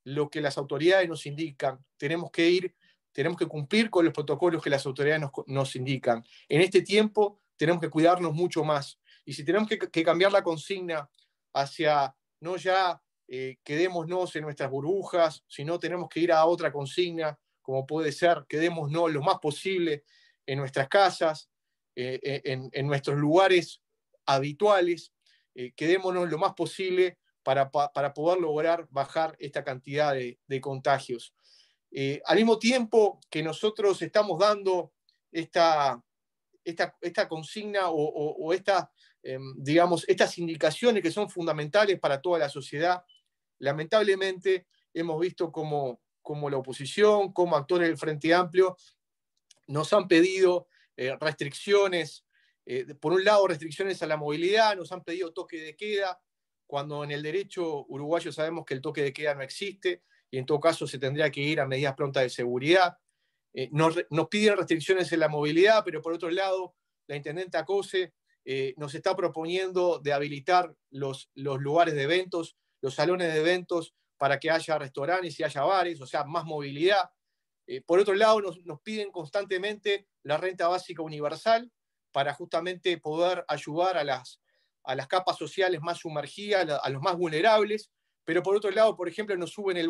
lo que las autoridades nos indican, tenemos que cumplir con los protocolos que las autoridades nos indican. En este tiempo tenemos que cuidarnos mucho más. Y si tenemos que cambiar la consigna hacia no ya quedémonos en nuestras burbujas, sino tenemos que ir a otra consigna, como puede ser quedémonos lo más posible en nuestras casas, en nuestros lugares habituales, quedémonos lo más posible para poder lograr bajar esta cantidad de contagios. Al mismo tiempo que nosotros estamos dando esta consigna o estas indicaciones que son fundamentales para toda la sociedad, lamentablemente hemos visto como la oposición, como actores del Frente Amplio, nos han pedido restricciones, por un lado restricciones a la movilidad, nos han pedido toque de queda, cuando en el derecho uruguayo sabemos que el toque de queda no existe, y en todo caso se tendría que ir a medidas prontas de seguridad. Nos piden restricciones en la movilidad, pero por otro lado, la intendenta Cose nos está proponiendo de habilitar los lugares de eventos, los salones de eventos, para que haya restaurantes y haya bares, o sea, más movilidad. Por otro lado, nos piden constantemente la renta básica universal para justamente poder ayudar a las capas sociales más sumergidas, a los más vulnerables, pero por otro lado, por ejemplo, nos suben el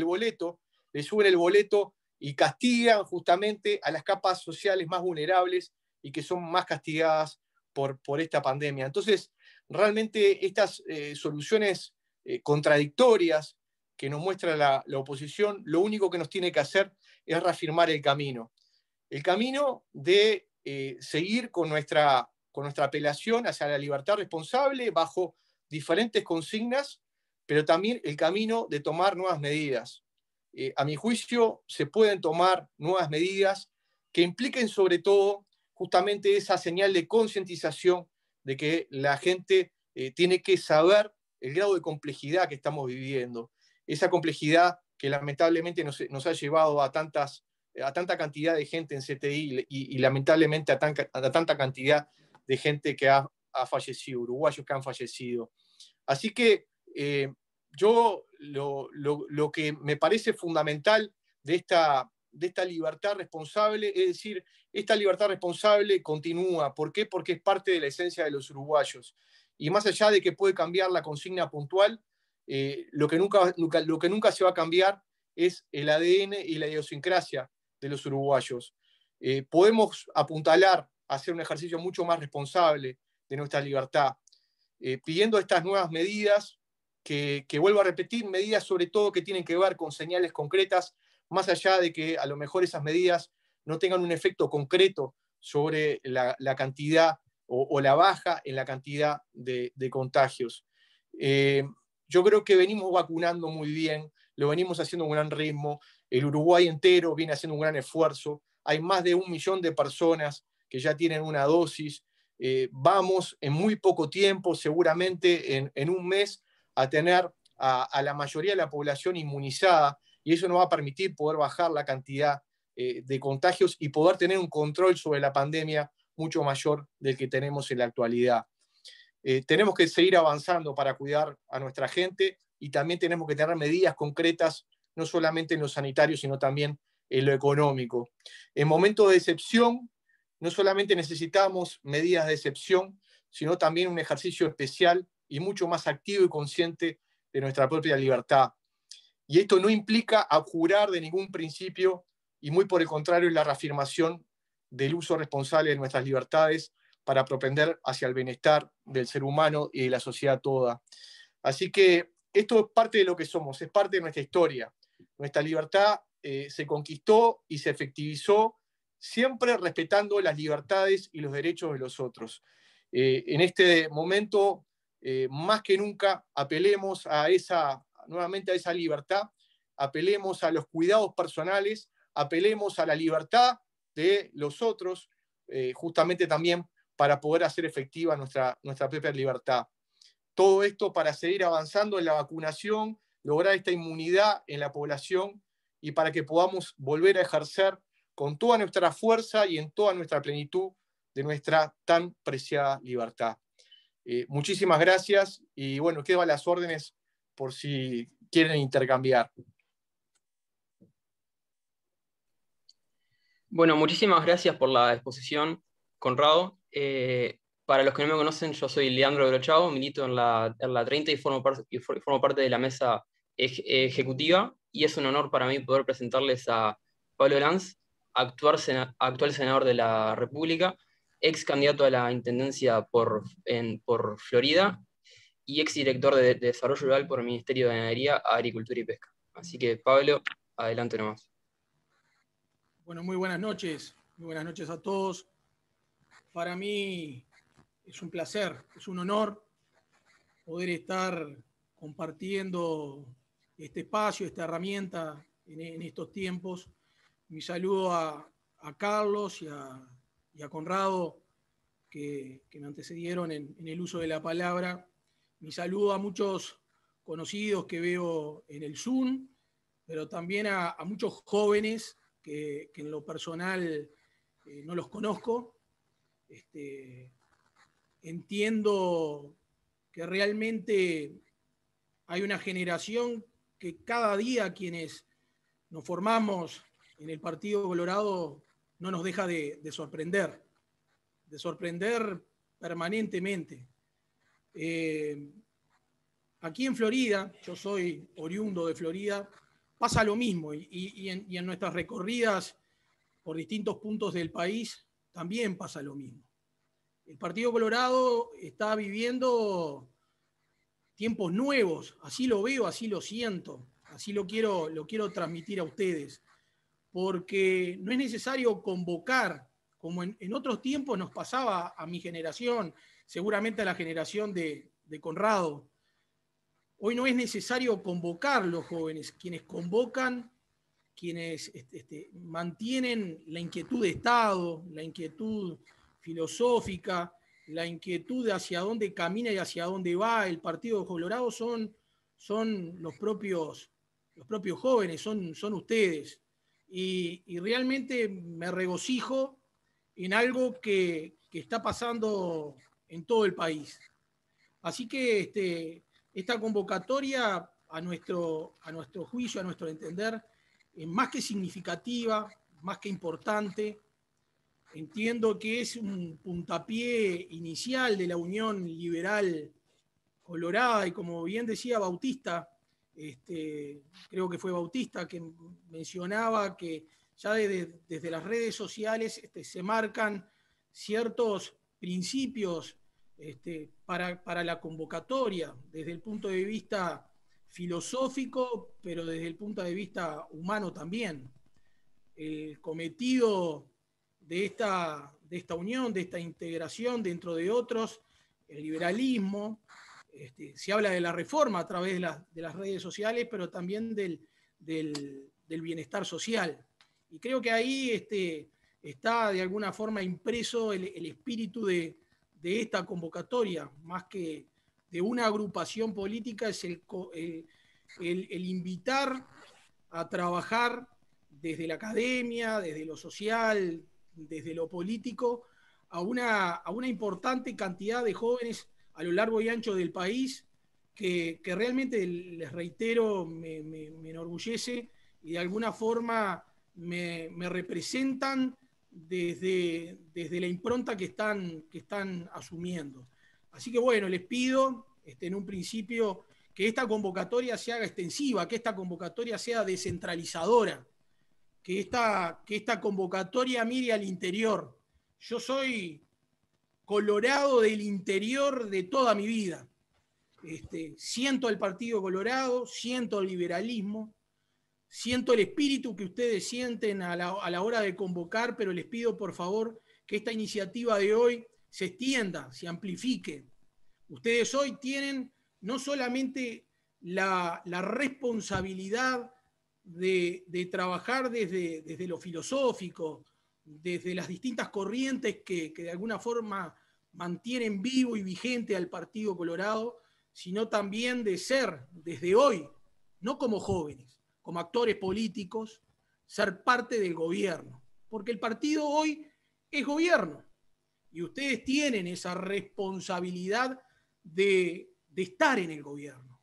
boleto, le suben el boleto y castigan justamente a las capas sociales más vulnerables y que son más castigadas por esta pandemia. Entonces, realmente estas soluciones contradictorias que nos muestra la oposición, lo único que nos tiene que hacer es reafirmar el camino de seguir con nuestra apelación hacia la libertad responsable bajo diferentes consignas, pero también el camino de tomar nuevas medidas. A mi juicio, se pueden tomar nuevas medidas que impliquen sobre todo justamente esa señal de concientización de que la gente tiene que saber el grado de complejidad que estamos viviendo. Esa complejidad que lamentablemente nos ha llevado a tanta cantidad de gente en CTI y lamentablemente a tanta cantidad de gente que ha fallecido, uruguayos que han fallecido. Así que yo lo que me parece fundamental de esta libertad responsable, es decir, esta libertad responsable continúa. ¿Por qué? Porque es parte de la esencia de los uruguayos. Y más allá de que puede cambiar la consigna puntual, lo que nunca se va a cambiar es el ADN y la idiosincrasia de los uruguayos. Podemos apuntalar a hacer un ejercicio mucho más responsable de nuestra libertad, pidiendo estas nuevas medidas que vuelvo a repetir, medidas sobre todo que tienen que ver con señales concretas, más allá de que a lo mejor esas medidas no tengan un efecto concreto sobre la cantidad o la baja en la cantidad de contagios. Yo creo que venimos vacunando muy bien, lo venimos haciendo a un gran ritmo, el Uruguay entero viene haciendo un gran esfuerzo, hay más de 1 millón de personas que ya tienen una dosis, vamos en muy poco tiempo, seguramente en un mes, a tener a la mayoría de la población inmunizada, y eso nos va a permitir poder bajar la cantidad de contagios y poder tener un control sobre la pandemia mucho mayor del que tenemos en la actualidad. Tenemos que seguir avanzando para cuidar a nuestra gente y también tenemos que tener medidas concretas, no solamente en lo sanitario, sino también en lo económico. En momentos de excepción, no solamente necesitamos medidas de excepción, sino también un ejercicio especial y mucho más activo y consciente de nuestra propia libertad. Y esto no implica abjurar de ningún principio, y muy por el contrario, la reafirmación del uso responsable de nuestras libertades para propender hacia el bienestar del ser humano y de la sociedad toda. Así que esto es parte de lo que somos, es parte de nuestra historia. Nuestra libertad se conquistó y se efectivizó siempre respetando las libertades y los derechos de los otros. En este momento, más que nunca, apelemos nuevamente a esa libertad, apelemos a los cuidados personales, apelemos a la libertad de los otros, justamente también para poder hacer efectiva nuestra propia libertad. Todo esto para seguir avanzando en la vacunación, lograr esta inmunidad en la población y para que podamos volver a ejercer con toda nuestra fuerza y en toda nuestra plenitud de nuestra tan preciada libertad. Muchísimas gracias y bueno, quedo a las órdenes por si quieren intercambiar. Bueno, muchísimas gracias por la exposición, Conrado. Para los que no me conocen, yo soy Leandro Brochao, milito en la 30 y formo parte de la mesa ejecutiva, y es un honor para mí poder presentarles a Pablo Lanz, actual senador de la República, ex candidato a la intendencia por Florida y ex director de Desarrollo Rural por el Ministerio de Ganadería, Agricultura y Pesca. Así que, Pablo, adelante nomás. Bueno, muy buenas noches a todos. Para mí es un placer, es un honor poder estar compartiendo este espacio, esta herramienta en estos tiempos. Mi saludo a Carlos y a Conrado, que me antecedieron en el uso de la palabra. Mi saludo a muchos conocidos que veo en el Zoom, pero también a muchos jóvenes que en lo personal no los conozco. Entiendo que realmente hay una generación que cada día quienes nos formamos en el Partido Colorado no nos deja de sorprender permanentemente. Aquí en Florida, yo soy oriundo de Florida, pasa lo mismo y en nuestras recorridas por distintos puntos del país también pasa lo mismo. El Partido Colorado está viviendo tiempos nuevos, así lo veo, así lo siento, así lo quiero transmitir a ustedes, porque no es necesario convocar, como en otros tiempos nos pasaba a mi generación, seguramente a la generación de Conrado. Hoy no es necesario convocar los jóvenes, quienes convocan, quienes mantienen la inquietud de Estado, la inquietud filosófica, la inquietud de hacia dónde camina y hacia dónde va el Partido Colorado son los propios jóvenes, son ustedes. Y realmente me regocijo en algo que está pasando en todo el país. Así que esta convocatoria, a nuestro juicio, a nuestro entender, es más que significativa, más que importante. Entiendo que es un puntapié inicial de la Unión Liberal Colorada, y como bien decía Bautista, creo que fue Bautista que mencionaba que ya desde las redes sociales se marcan ciertos principios para la convocatoria, desde el punto de vista filosófico, pero desde el punto de vista humano también. El cometido de esta unión, de esta integración dentro de otros, el liberalismo, se habla de la reforma a través de las redes sociales, pero también del bienestar social. Y creo que ahí está de alguna forma impreso el espíritu de esta convocatoria, más que de una agrupación política, es el invitar a trabajar desde la academia, desde lo social, desde lo político, a una importante cantidad de jóvenes a lo largo y ancho del país, que realmente, les reitero, me enorgullece y de alguna forma me representan desde la impronta que están asumiendo. Así que bueno, les pido en un principio que esta convocatoria se haga extensiva, que esta convocatoria sea descentralizadora, que esta convocatoria mire al interior. Yo soy colorado del interior de toda mi vida. Siento el Partido Colorado, siento el liberalismo, siento el espíritu que ustedes sienten a la hora de convocar, pero les pido por favor que esta iniciativa de hoy se extienda, se amplifique. Ustedes hoy tienen no solamente la responsabilidad de trabajar desde lo filosófico, desde las distintas corrientes que de alguna forma mantienen vivo y vigente al Partido Colorado, sino también de ser, desde hoy, no como jóvenes, como actores políticos, ser parte del gobierno. Porque el partido hoy es gobierno y ustedes tienen esa responsabilidad de estar en el gobierno.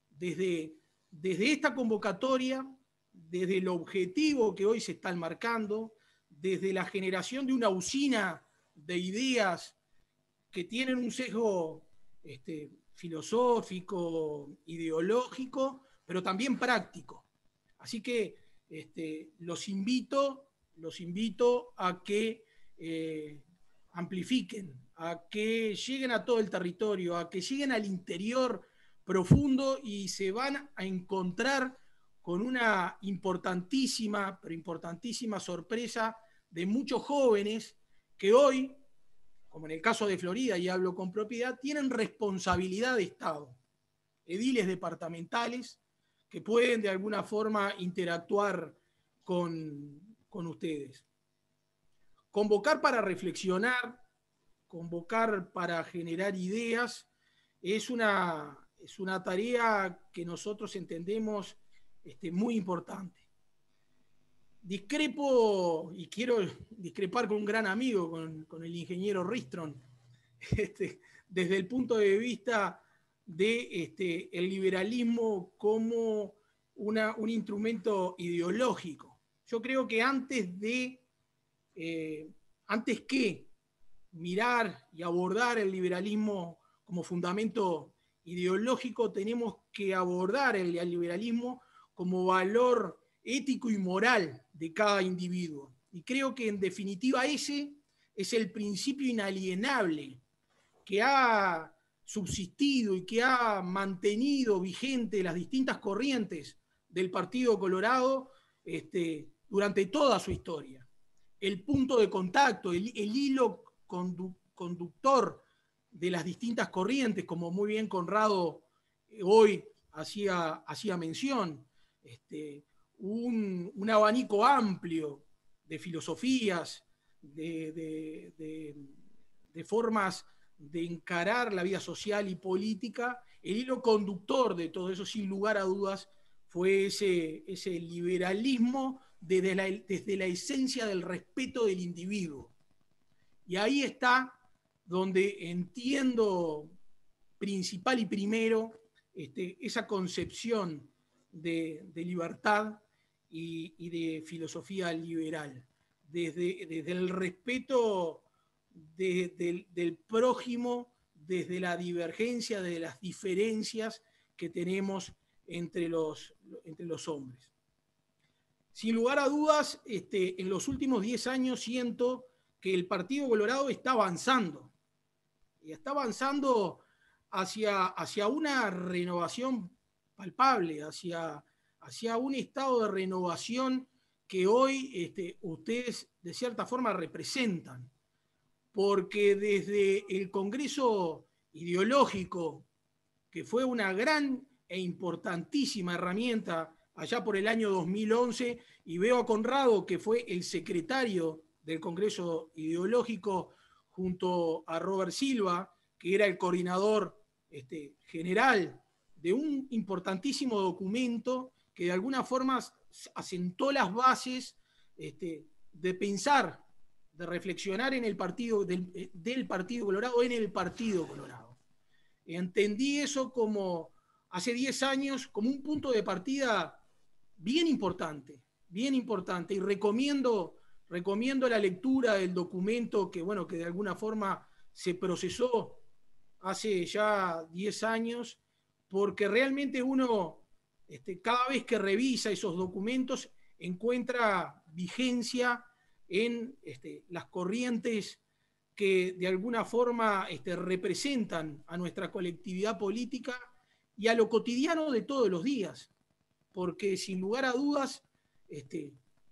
Desde esta convocatoria, desde el objetivo que hoy se está marcando, desde la generación de una usina de ideas que tienen un sesgo filosófico, ideológico, pero también práctico. Así que los invito a que amplifiquen, a que lleguen a todo el territorio, a que lleguen al interior profundo y se van a encontrar con una importantísima, pero importantísima sorpresa de muchos jóvenes que hoy, como en el caso de Florida, y hablo con propiedad, tienen responsabilidad de Estado, ediles departamentales que pueden de alguna forma interactuar con ustedes. Convocar para reflexionar, convocar para generar ideas, es una tarea que nosotros entendemos muy importante. Discrepo y quiero discrepar con un gran amigo, con el ingeniero Ristron, desde el punto de vista de el liberalismo como un instrumento ideológico. Yo creo que antes que mirar y abordar el liberalismo como fundamento ideológico, tenemos que abordar el liberalismo como valor ético y moral de cada individuo. Y creo que en definitiva ese es el principio inalienable que ha subsistido y que ha mantenido vigente las distintas corrientes del Partido Colorado durante toda su historia. El punto de contacto, el hilo conductor de las distintas corrientes, como muy bien Conrado hoy hacía mención, un abanico amplio de filosofías, de formas de encarar la vida social y política. El hilo conductor de todo eso, sin lugar a dudas, fue ese liberalismo desde la esencia del respeto del individuo. Y ahí está donde entiendo principal y primero esa concepción de libertad y de filosofía liberal, desde el respeto del prójimo, desde la divergencia, de las diferencias que tenemos entre los hombres. Sin lugar a dudas, en los últimos 10 años siento que el Partido Colorado está avanzando, y está avanzando hacia una renovación palpable, hacia un estado de renovación que hoy ustedes de cierta forma representan, porque desde el Congreso ideológico, que fue una gran e importantísima herramienta allá por el año 2011, y veo a Conrado, que fue el secretario del Congreso ideológico, junto a Robert Silva, que era el coordinador general de un importantísimo documento que de alguna forma asentó las bases de pensar, de reflexionar en el partido, del Partido Colorado en el Partido Colorado. Entendí eso como, hace 10 años, como un punto de partida bien importante, y recomiendo Recomiendo la lectura del documento que, bueno, que de alguna forma se procesó hace ya 10 años, porque realmente uno, cada vez que revisa esos documentos, encuentra vigencia en las corrientes que de alguna forma representan a nuestra colectividad política y a lo cotidiano de todos los días, porque sin lugar a dudas,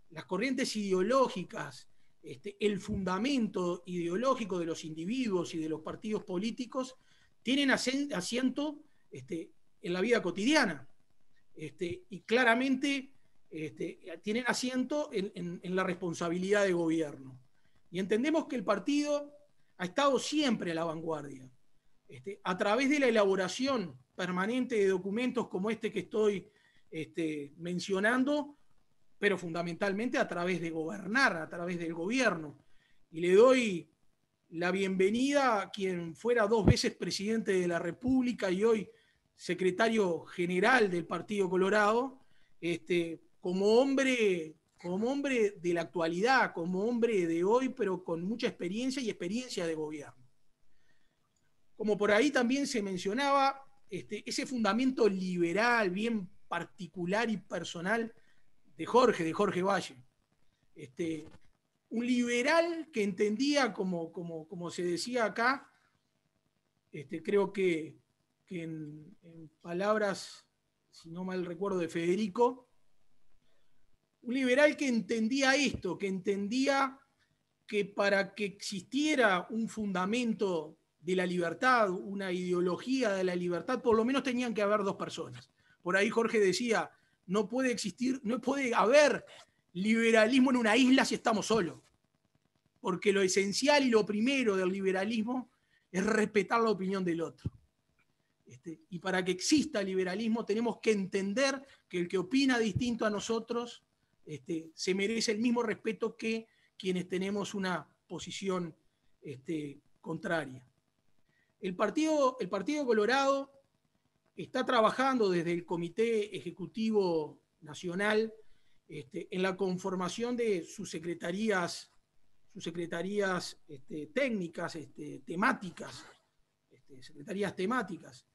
las corrientes ideológicas, el fundamento ideológico de los individuos y de los partidos políticos tienen asiento en la vida cotidiana, y claramente tienen asiento en la responsabilidad de gobierno. Y entendemos que el partido ha estado siempre a la vanguardia, a través de la elaboración permanente de documentos como este que estoy mencionando, pero fundamentalmente a través de gobernar, a través del gobierno. Y le doy la bienvenida a quien fuera 2 veces presidente de la República y hoy secretario general del Partido Colorado, como hombre de la actualidad, como hombre de hoy, pero con mucha experiencia y experiencia de gobierno. Como por ahí también se mencionaba, ese fundamento liberal, bien particular y personal de Jorge Valle. Un liberal que entendía, como se decía acá, creo que en palabras, si no mal recuerdo, de Federico, un liberal que entendía esto, que entendía que para que existiera un fundamento de la libertad, una ideología de la libertad, por lo menos tenían que haber 2 personas. Por ahí Jorge decía, no puede haber liberalismo en una isla si estamos solos, porque lo esencial y lo primero del liberalismo es respetar la opinión del otro. Y para que exista liberalismo tenemos que entender que el que opina distinto a nosotros se merece el mismo respeto que quienes tenemos una posición contraria. El Partido Colorado está trabajando desde el Comité Ejecutivo Nacional en la conformación de sus secretarías técnicas, temáticas, secretarías temáticas.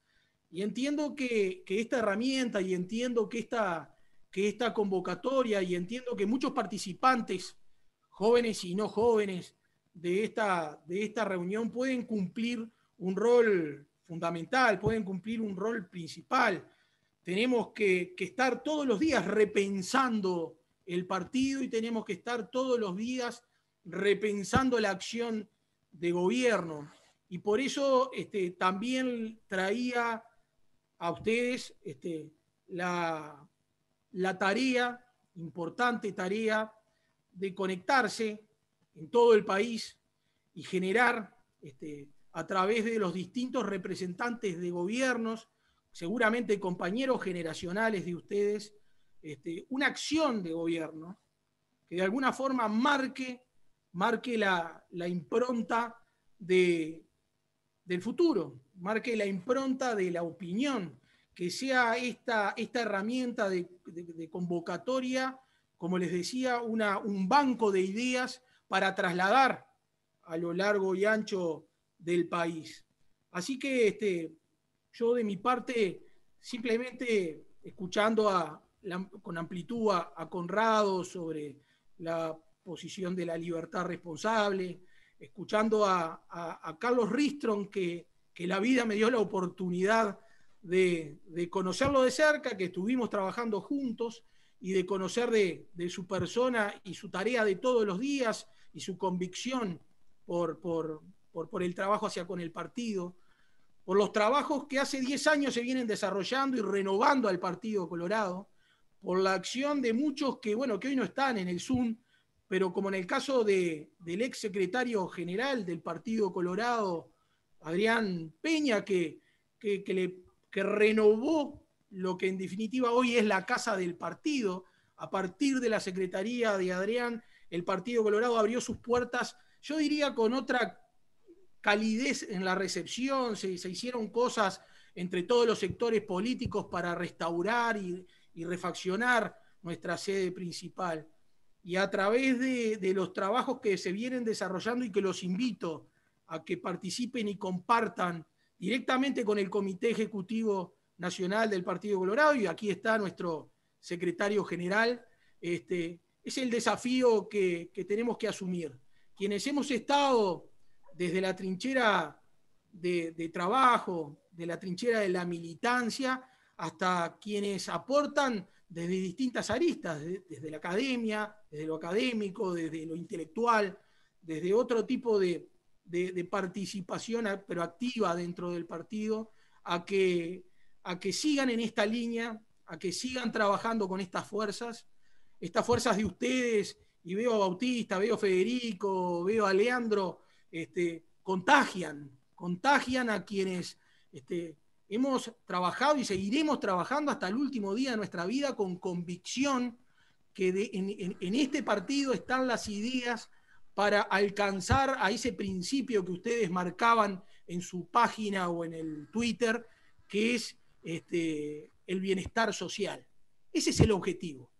Y entiendo que esta herramienta, y entiendo que esta convocatoria, y entiendo que muchos participantes, jóvenes y no jóvenes, de esta reunión pueden cumplir un rol fundamental, pueden cumplir un rol principal. Tenemos que estar todos los días repensando el partido y tenemos que estar todos los días repensando la acción de gobierno. Y por eso también traía a ustedes la tarea, importante tarea, de conectarse en todo el país y generar a través de los distintos representantes de gobiernos, seguramente compañeros generacionales de ustedes, una acción de gobierno que de alguna forma marque la impronta del futuro, marque la impronta de la opinión, que sea esta herramienta de convocatoria, como les decía, un banco de ideas para trasladar a lo largo y ancho del país. Así que yo de mi parte, simplemente escuchando con amplitud a Conrado sobre la posición de la libertad responsable, escuchando a Carlos Ristron, que la vida me dio la oportunidad de conocerlo de cerca, que estuvimos trabajando juntos, y de conocer de su persona y su tarea de todos los días y su convicción por el trabajo hacia con el partido, por los trabajos que hace 10 años se vienen desarrollando y renovando al Partido Colorado, por la acción de muchos que hoy no están en el Zoom, pero como en el caso del ex secretario general del Partido Colorado, Adrián Peña, que renovó lo que en definitiva hoy es la casa del partido. A partir de la secretaría de Adrián, el Partido Colorado abrió sus puertas, yo diría, con otra calidez en la recepción, se hicieron cosas entre todos los sectores políticos para restaurar y refaccionar nuestra sede principal. y a través de los trabajos que se vienen desarrollando y que los invito a que participen y compartan directamente con el Comité Ejecutivo Nacional del Partido Colorado, y aquí está nuestro secretario general, es el desafío que tenemos que asumir. Quienes hemos estado desde la trinchera de trabajo, de la trinchera de la militancia, hasta quienes aportan desde distintas aristas, desde la academia, desde lo académico, desde lo intelectual, desde otro tipo de participación pero activa dentro del partido, a que sigan en esta línea, a que sigan trabajando con estas fuerzas de ustedes, y veo a Bautista, veo a Federico, veo a Leandro, contagian a quienes hemos trabajado y seguiremos trabajando hasta el último día de nuestra vida con convicción que en este partido están las ideas para alcanzar a ese principio que ustedes marcaban en su página o en el Twitter, que es el bienestar social. Ese es el objetivo.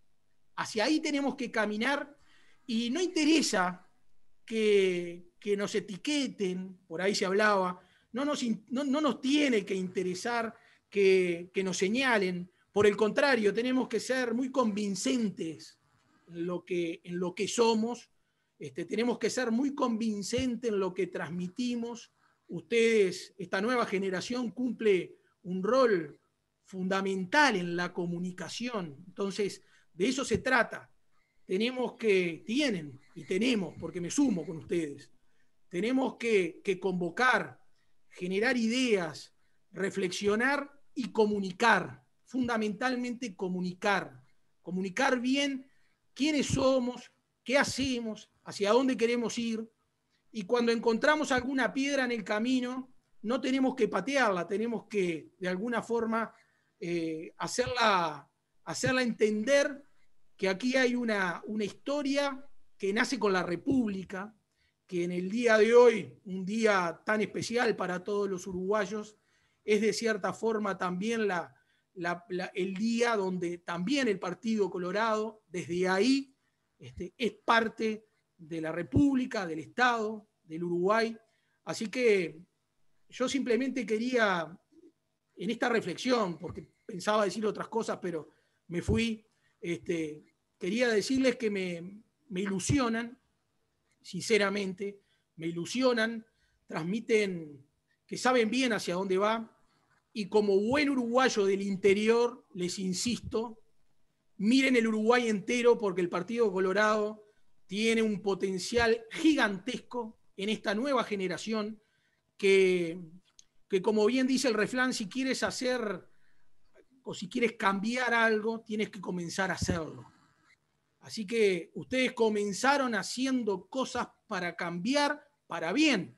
Hacia ahí tenemos que caminar, y no interesa que nos etiqueten, por ahí se hablaba, no nos tiene que interesar que nos señalen. Por el contrario, tenemos que ser muy convincentes en lo que somos, tenemos que ser muy convincentes en lo que transmitimos. Ustedes, esta nueva generación, cumple un rol fundamental en la comunicación. Entonces, de eso se trata. Tenemos, porque me sumo con ustedes, tenemos que convocar, generar ideas, reflexionar y comunicar, fundamentalmente comunicar bien quiénes somos, qué hacemos, hacia dónde queremos ir, y cuando encontramos alguna piedra en el camino, no tenemos que patearla, tenemos que, de alguna forma, hacerla entender que aquí hay una historia que nace con la República, que en el día de hoy, un día tan especial para todos los uruguayos, es de cierta forma también el día donde también el Partido Colorado, desde ahí, es parte de la República, del Estado, del Uruguay. Así que yo simplemente quería, en esta reflexión, porque pensaba decir otras cosas, pero me fui, quería decirles que me ilusionan, sinceramente, me ilusionan, transmiten que saben bien hacia dónde va, y como buen uruguayo del interior, les insisto, miren el Uruguay entero, porque el Partido Colorado tiene un potencial gigantesco en esta nueva generación que como bien dice el refrán, si quieres hacer o si quieres cambiar algo, tienes que comenzar a hacerlo. Así que ustedes comenzaron haciendo cosas para cambiar, para bien,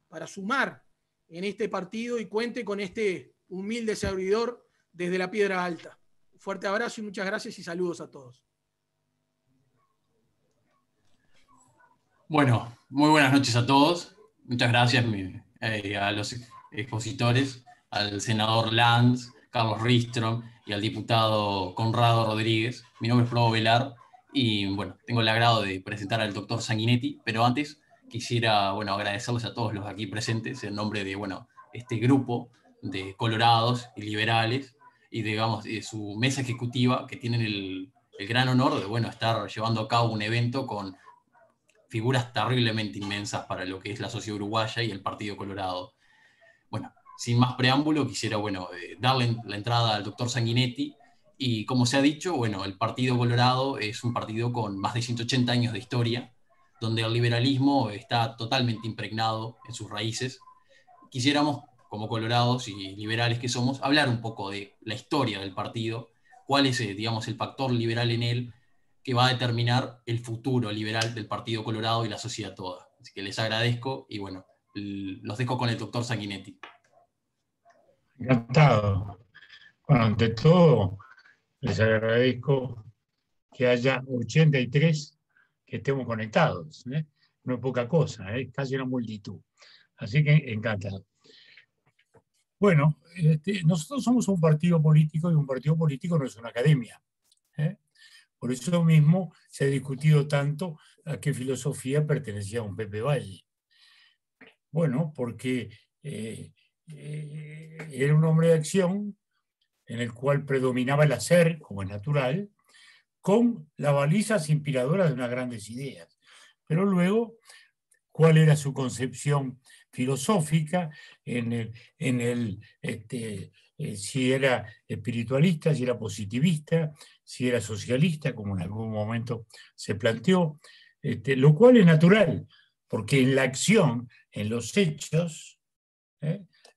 para sumar en este partido, y cuente con este humilde servidor desde la Piedra Alta. Un fuerte abrazo y muchas gracias y saludos a todos. Bueno, muy buenas noches a todos. Muchas gracias a los expositores, al senador Lanz, Carlos Ristrom y al diputado Conrado Rodríguez. Mi nombre es Probo Velar y bueno, tengo el agrado de presentar al doctor Sanguinetti, pero antes quisiera agradecerles a todos los aquí presentes en nombre de este grupo de colorados y liberales y de su mesa ejecutiva, que tienen el gran honor de estar llevando a cabo un evento con figuras terriblemente inmensas para lo que es la sociedad uruguaya y el Partido Colorado. Bueno, sin más preámbulo, quisiera darle la entrada al doctor Sanguinetti. Y como se ha dicho, el Partido Colorado es un partido con más de 180 años de historia, donde el liberalismo está totalmente impregnado en sus raíces. Quisiéramos, como colorados y liberales que somos, hablar un poco de la historia del partido, cuál es el factor liberal en él que va a determinar el futuro liberal del Partido Colorado y la sociedad toda. Así que les agradezco y los dejo con el doctor Sanguinetti. Encantado. Bueno, ante todo, les agradezco que haya 83 que estemos conectados, ¿eh? No es poca cosa, es casi una multitud. Así que encantado. Bueno, nosotros somos un partido político y un partido político no es una academia, ¿eh? Por eso mismo se ha discutido tanto a qué filosofía pertenecía un Pepe Valle. Bueno, porque era un hombre de acción en el cual predominaba el hacer, como es natural, con las balizas inspiradoras de unas grandes ideas. Pero luego, ¿cuál era su concepción filosófica si era espiritualista, si era positivista, si era socialista, como en algún momento se planteó, lo cual es natural, porque en la acción, en los hechos,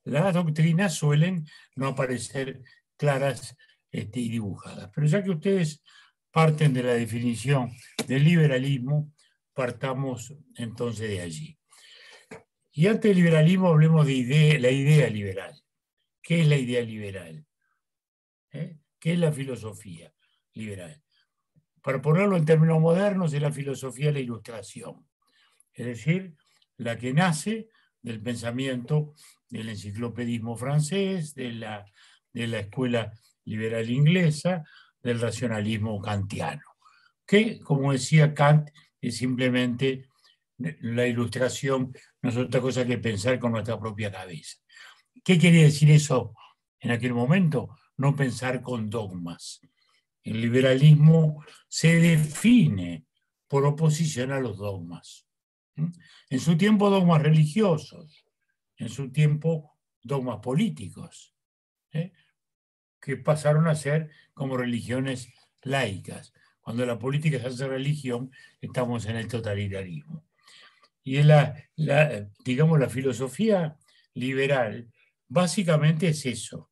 las doctrinas suelen no aparecer claras y dibujadas. Pero ya que ustedes parten de la definición del liberalismo, partamos entonces de allí. Y antes del liberalismo hablemos de la idea liberal. ¿Qué es la idea liberal? ¿Qué es la filosofía liberal? Para ponerlo en términos modernos, es la filosofía de la Ilustración, es decir, la que nace del pensamiento del enciclopedismo francés, de la escuela liberal inglesa, del racionalismo kantiano, que, como decía Kant, es simplemente la ilustración, no es otra cosa que pensar con nuestra propia cabeza. ¿Qué quería decir eso en aquel momento? No pensar con dogmas. El liberalismo se define por oposición a los dogmas. En su tiempo dogmas religiosos, en su tiempo dogmas políticos, que pasaron a ser como religiones laicas. Cuando la política se hace religión, estamos en el totalitarismo. Y digamos, la filosofía liberal básicamente es eso.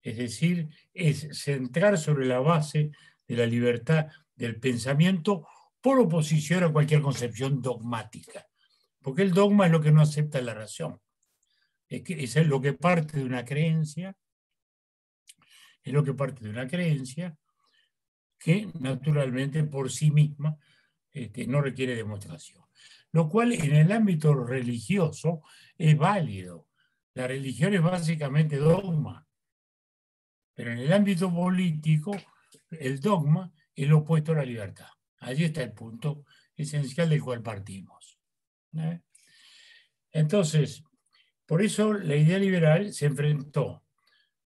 Es decir, es centrar sobre la base de la libertad del pensamiento por oposición a cualquier concepción dogmática. Porque el dogma es lo que no acepta la razón. Es lo que parte de una creencia, que naturalmente por sí misma no requiere demostración. Lo cual en el ámbito religioso es válido. La religión es básicamente dogma. Pero en el ámbito político, el dogma es lo opuesto a la libertad. Allí está el punto esencial del cual partimos. Entonces, por eso la idea liberal se enfrentó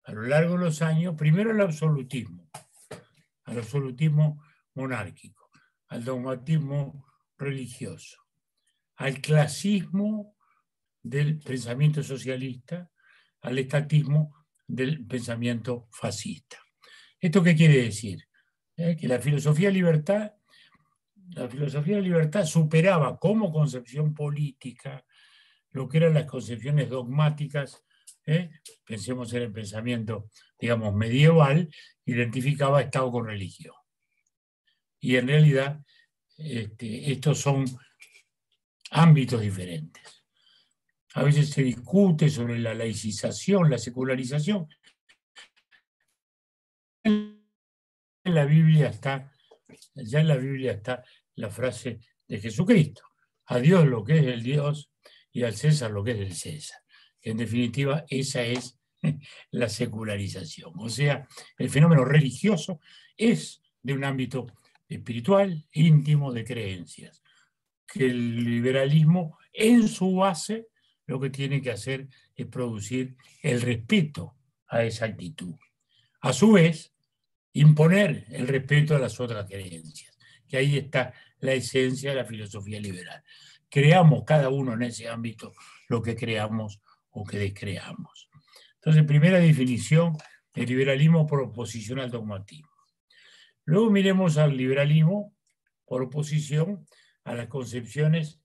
a lo largo de los años, primero al absolutismo monárquico, al dogmatismo religioso, al clasismo del pensamiento socialista, al estatismo del pensamiento fascista. ¿Esto qué quiere decir? Que la filosofía de libertad superaba como concepción política lo que eran las concepciones dogmáticas. Pensemos en el pensamiento, digamos, medieval, identificaba Estado con religión. Y en realidad estos son ámbitos diferentes. A veces se discute sobre la laicización, la secularización. En la Biblia está la frase de Jesucristo: a Dios lo que es del Dios y al César lo que es del César. En definitiva, esa es la secularización. O sea, el fenómeno religioso es de un ámbito espiritual, íntimo, de creencias, que el liberalismo en su base lo que tiene que hacer es producir el respeto a esa actitud. A su vez, imponer el respeto a las otras creencias, que ahí está la esencia de la filosofía liberal. Creamos cada uno en ese ámbito lo que creamos o que descreamos. Entonces, primera definición, el liberalismo por oposición al dogmatismo. Luego miremos al liberalismo por oposición a las concepciones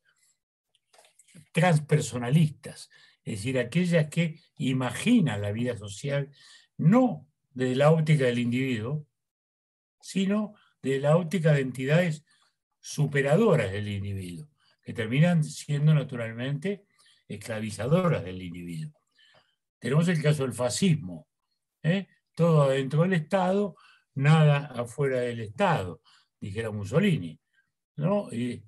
transpersonalistas, es decir, aquellas que imaginan la vida social no desde la óptica del individuo, sino desde la óptica de entidades superadoras del individuo, que terminan siendo naturalmente esclavizadoras del individuo. Tenemos el caso del fascismo, todo adentro del Estado, nada afuera del Estado, dijera Mussolini, ¿no? Y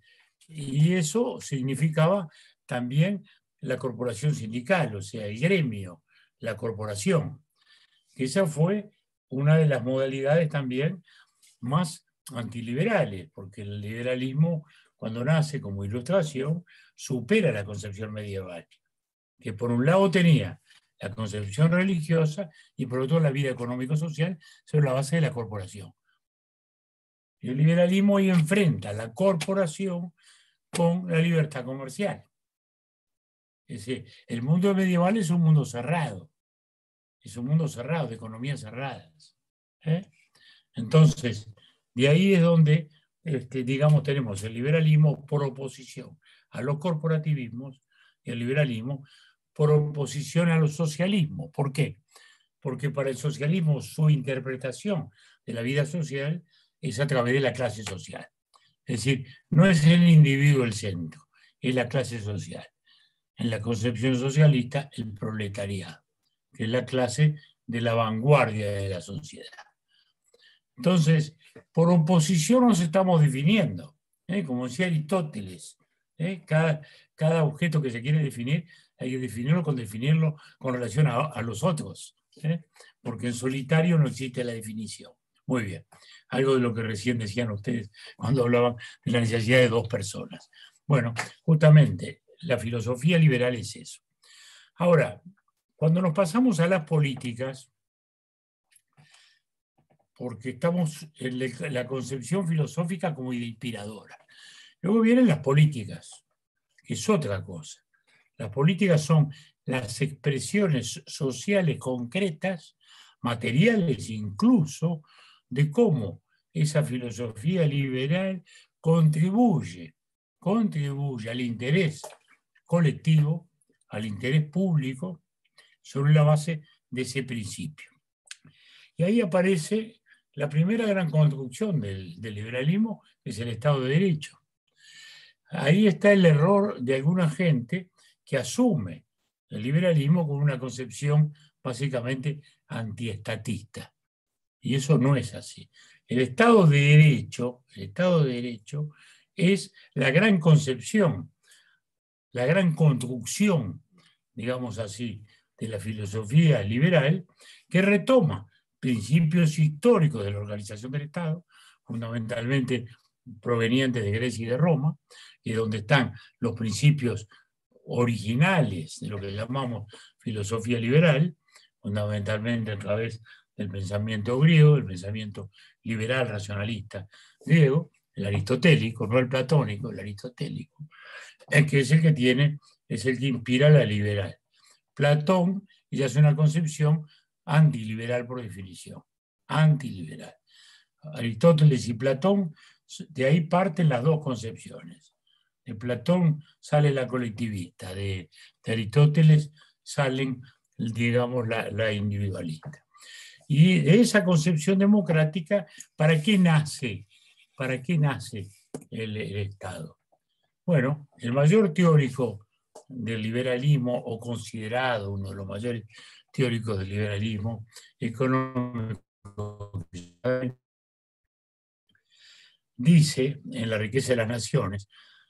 eso significaba también la corporación sindical, o sea, el gremio, la corporación. Esa fue una de las modalidades también más antiliberales, porque el liberalismo, cuando nace como ilustración, supera la concepción medieval, que por un lado tenía la concepción religiosa y por otro la vida económico-social sobre la base de la corporación. El liberalismo hoy enfrenta la corporación con la libertad comercial. Es decir, el mundo medieval es un mundo cerrado, de economías cerradas. Entonces, de ahí es donde, digamos, tenemos el liberalismo por oposición a los corporativismos y el liberalismo por oposición a los socialismos. ¿Por qué? Porque para el socialismo su interpretación de la vida social es a través de la clase social. Es decir, no es el individuo el centro, es la clase social. En la concepción socialista, el proletariado, que es la clase de la vanguardia de la sociedad. Entonces, por oposición nos estamos definiendo, como decía Aristóteles, cada objeto que se quiere definir, hay que definirlo con relación a los otros, porque en solitario no existe la definición. Muy bien, algo de lo que recién decían ustedes cuando hablaban de la necesidad de dos personas. Bueno, justamente la filosofía liberal es eso. Ahora, cuando nos pasamos a las políticas, porque estamos en la concepción filosófica como inspiradora. Luego vienen las políticas, que es otra cosa. Las políticas son las expresiones sociales concretas, materiales incluso, de cómo esa filosofía liberal contribuye al interés colectivo, al interés público, sobre la base de ese principio. Y ahí aparece la primera gran construcción del liberalismo, que es el Estado de Derecho. Ahí está el error de alguna gente que asume el liberalismo con una concepción básicamente antiestatista. Y eso no es así. El Estado de Derecho es la gran concepción, la gran construcción, digamos así, de la filosofía liberal, que retoma principios históricos de la organización del Estado, fundamentalmente provenientes de Grecia y de Roma, y donde están los principios originales de lo que llamamos filosofía liberal, fundamentalmente a través del pensamiento griego, el pensamiento liberal racionalista griego, el aristotélico, no el platónico, el aristotélico, que es el que inspira la liberal. Platón ya es una concepción antiliberal por definición, antiliberal. Aristóteles y Platón, de ahí parten las dos concepciones. De Platón sale la colectivista, de Aristóteles salen, digamos, la individualista. Y de esa concepción democrática, ¿para qué nace? ¿Para qué nace el Estado? Bueno, el mayor teórico del liberalismo, o considerado uno de los mayores teóricos del liberalismo económico, dice en La riqueza de las naciones,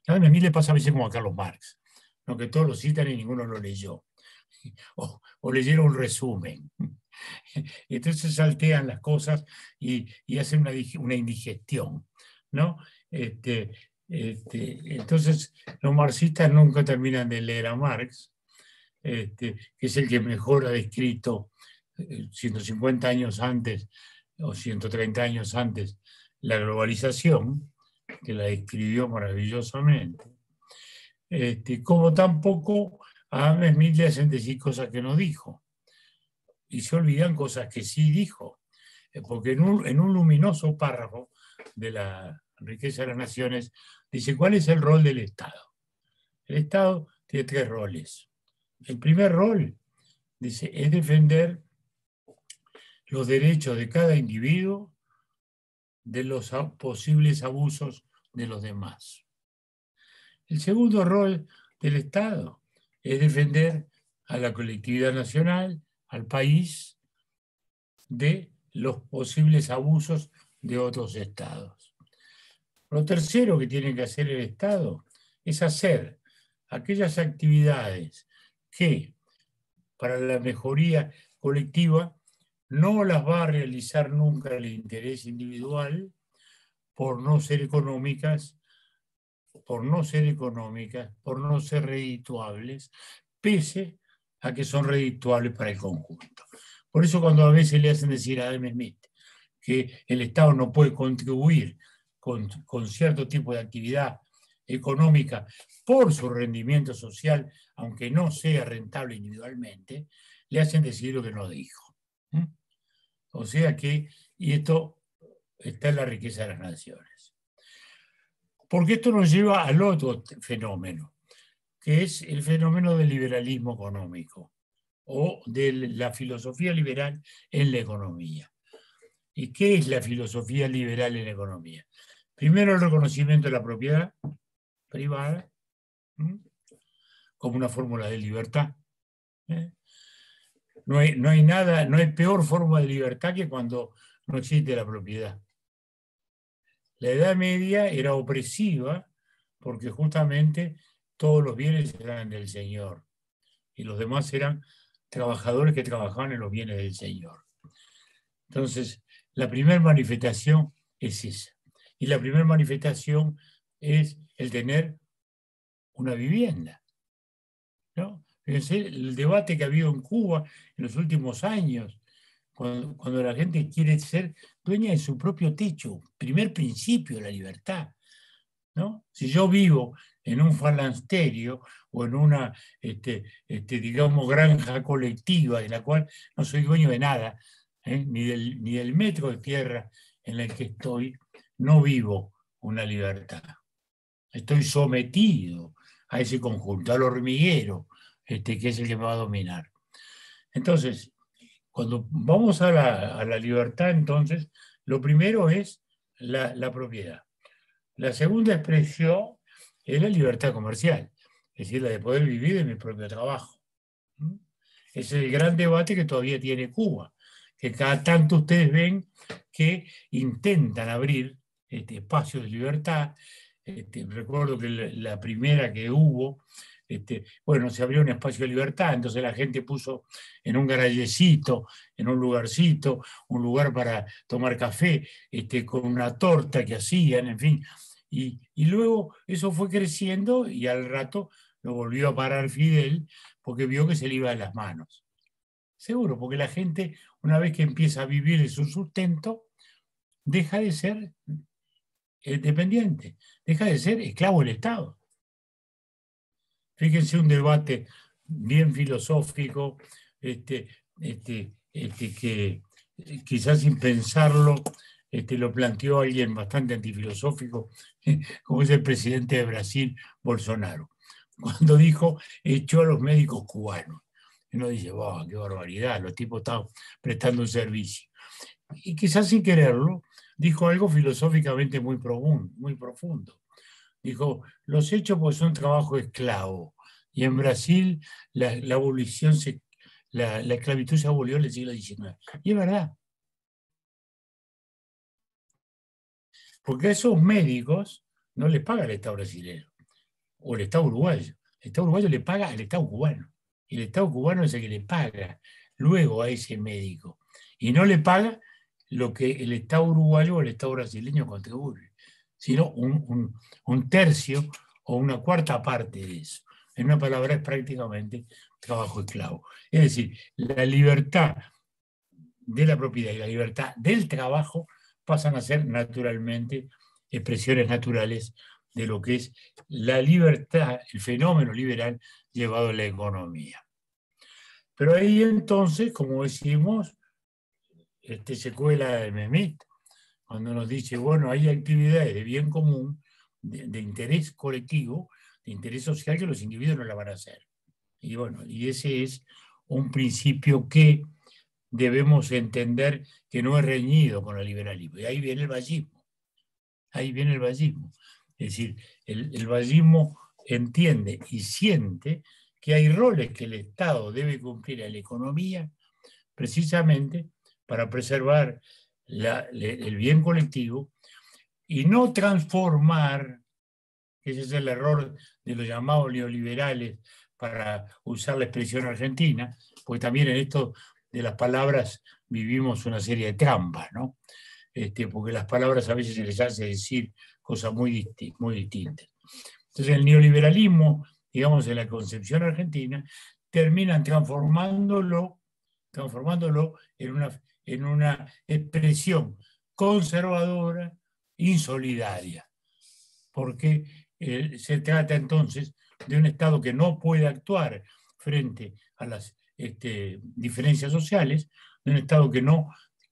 a mí le pasa a veces como a Carlos Marx, ¿no? Que todos lo citan y ninguno lo leyó, o leyeron un resumen. Entonces saltean las cosas y hacen una indigestión, ¿no? Entonces los marxistas nunca terminan de leer a Marx, que es el que mejor ha descrito 150 años antes o 130 años antes la globalización, que la describió maravillosamente, como tampoco a Adam Smith le hacen decir cosas que no dijo, y se olvidan cosas que sí dijo, porque en un luminoso párrafo de La riqueza de las naciones dice: ¿cuál es el rol del Estado? El Estado tiene tres roles. El primer rol, dice, es defender los derechos de cada individuo de los posibles abusos de los demás. El segundo rol del Estado es defender a la colectividad nacional, al país, de los posibles abusos de otros estados. Lo tercero que tiene que hacer el Estado es hacer aquellas actividades que para la mejoría colectiva no las va a realizar nunca el interés individual, por no ser económicas, por no ser redituables, pese a que son redituables para el conjunto. Por eso cuando a veces le hacen decir a Adam Smith que el Estado no puede contribuir con cierto tipo de actividad económica por su rendimiento social, aunque no sea rentable individualmente, le hacen decir lo que no dijo. O sea que, y esto está en la riqueza de las naciones. Porque esto nos lleva al otro fenómeno, que es el fenómeno del liberalismo económico o de la filosofía liberal en la economía. ¿Y qué es la filosofía liberal en la economía? Primero, el reconocimiento de la propiedad privada como una fórmula de libertad. No hay peor forma de libertad que cuando no existe la propiedad. La Edad Media era opresiva porque justamente todos los bienes eran del Señor y los demás eran trabajadores que trabajaban en los bienes del Señor. Entonces, la primera manifestación es esa. Y la primera manifestación es el tener una vivienda, ¿no? Fíjense el debate que ha habido en Cuba en los últimos años, cuando la gente quiere ser dueña de su propio techo, primer principio de la libertad, ¿no? Si yo vivo en un falansterio o en una, digamos, granja colectiva de la cual no soy dueño de nada, ni del metro de tierra en el que estoy, no vivo una libertad. Estoy sometido a ese conjunto, al hormiguero, que es el que me va a dominar. Entonces, cuando vamos a la libertad, entonces, lo primero es la propiedad. La segunda expresión es la libertad comercial, es decir, la de poder vivir de mi propio trabajo. Es el gran debate que todavía tiene Cuba, que cada tanto ustedes ven que intentan abrir espacios de libertad. Recuerdo que la primera que hubo, bueno, se abrió un espacio de libertad, entonces la gente puso en un garallecito, en un lugarcito, un lugar para tomar café, con una torta que hacían, en fin. Y luego eso fue creciendo y al rato lo volvió a parar Fidel porque vio que se le iba de las manos. Seguro, porque la gente, una vez que empieza a vivir de su sustento, deja de ser dependiente, deja de ser esclavo del Estado. Fíjense un debate bien filosófico, que quizás sin pensarlo, lo planteó alguien bastante antifilosófico, como es el presidente de Brasil, Bolsonaro, cuando dijo, echó a los médicos cubanos. Y uno dice, wow, qué barbaridad, los tipos estaban prestando un servicio. Y quizás sin quererlo, dijo algo filosóficamente muy profundo. Dijo, los hechos pues son trabajo esclavo. Y en Brasil la abolición, la esclavitud se abolió en el siglo XIX. Y es verdad. Porque a esos médicos no les paga el Estado brasileño o el Estado uruguayo. El Estado uruguayo le paga al Estado cubano. Y el Estado cubano es el que le paga luego a ese médico. Y no le paga lo que el Estado uruguayo o el Estado brasileño contribuye, sino un tercio o una cuarta parte de eso. En una palabra, es prácticamente trabajo esclavo. Es decir, la libertad de la propiedad y la libertad del trabajo pasan a ser naturalmente expresiones naturales de lo que es la libertad, el fenómeno liberal llevado a la economía. Pero ahí entonces, como decimos, se cuela de Smith, cuando nos dice, bueno, hay actividades de bien común, de interés colectivo, de interés social, que los individuos no la van a hacer. Y bueno, y ese es un principio que debemos entender que no es reñido con el liberalismo. Y ahí viene el vallismo. Ahí viene el vallismo. Es decir, el vallismo entiende y siente que hay roles que el Estado debe cumplir en la economía precisamente para preservar el bien colectivo y no transformar, ese es el error de los llamados neoliberales, para usar la expresión argentina, porque también en esto de las palabras vivimos una serie de trampas, ¿no? porque las palabras a veces se les hace decir cosas muy distintas. Entonces el neoliberalismo, digamos, en la concepción argentina, terminan transformándolo en una expresión conservadora, insolidaria, porque se trata entonces de un Estado que no puede actuar frente a las diferencias sociales, de un Estado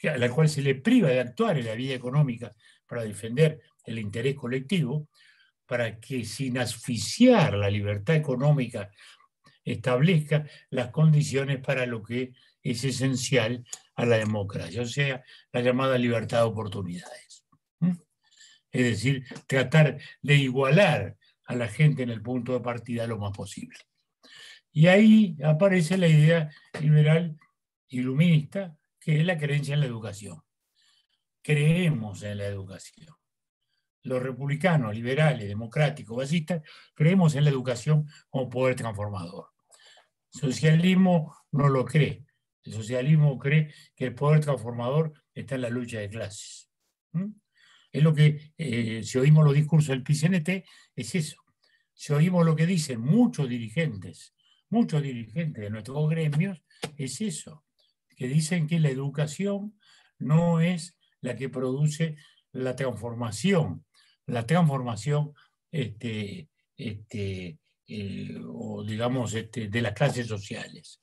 a la cual se le priva de actuar en la vida económica para defender el interés colectivo, para que sin asfixiar la libertad económica establezca las condiciones para lo que es esencial a la democracia, o sea, la llamada libertad de oportunidades. Es decir, tratar de igualar a la gente en el punto de partida lo más posible. Y ahí aparece la idea liberal iluminista, que es la creencia en la educación. Creemos en la educación. Los republicanos, liberales, democráticos, fascistas, creemos en la educación como poder transformador. El socialismo no lo cree. El socialismo cree que el poder transformador está en la lucha de clases. Es lo que, si oímos los discursos del PCNT, es eso. Si oímos lo que dicen muchos dirigentes de nuestros gremios, es eso, que dicen que la educación no es la que produce la transformación o digamos de las clases sociales,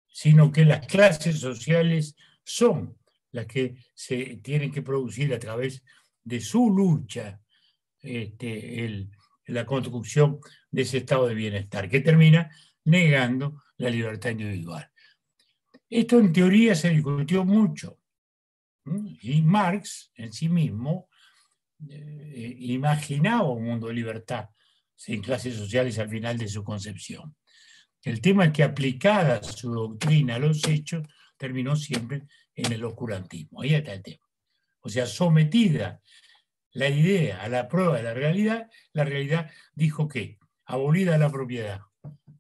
sino que las clases sociales son las que se tienen que producir a través de su lucha la construcción de ese estado de bienestar, que termina negando la libertad individual. Esto en teoría se discutió mucho, y Marx en sí mismo imaginaba un mundo de libertad sin clases sociales al final de su concepción. El tema es que aplicada su doctrina a los hechos, terminó siempre en el oscurantismo. Ahí está el tema. O sea, sometida la idea a la prueba de la realidad dijo que, abolida la propiedad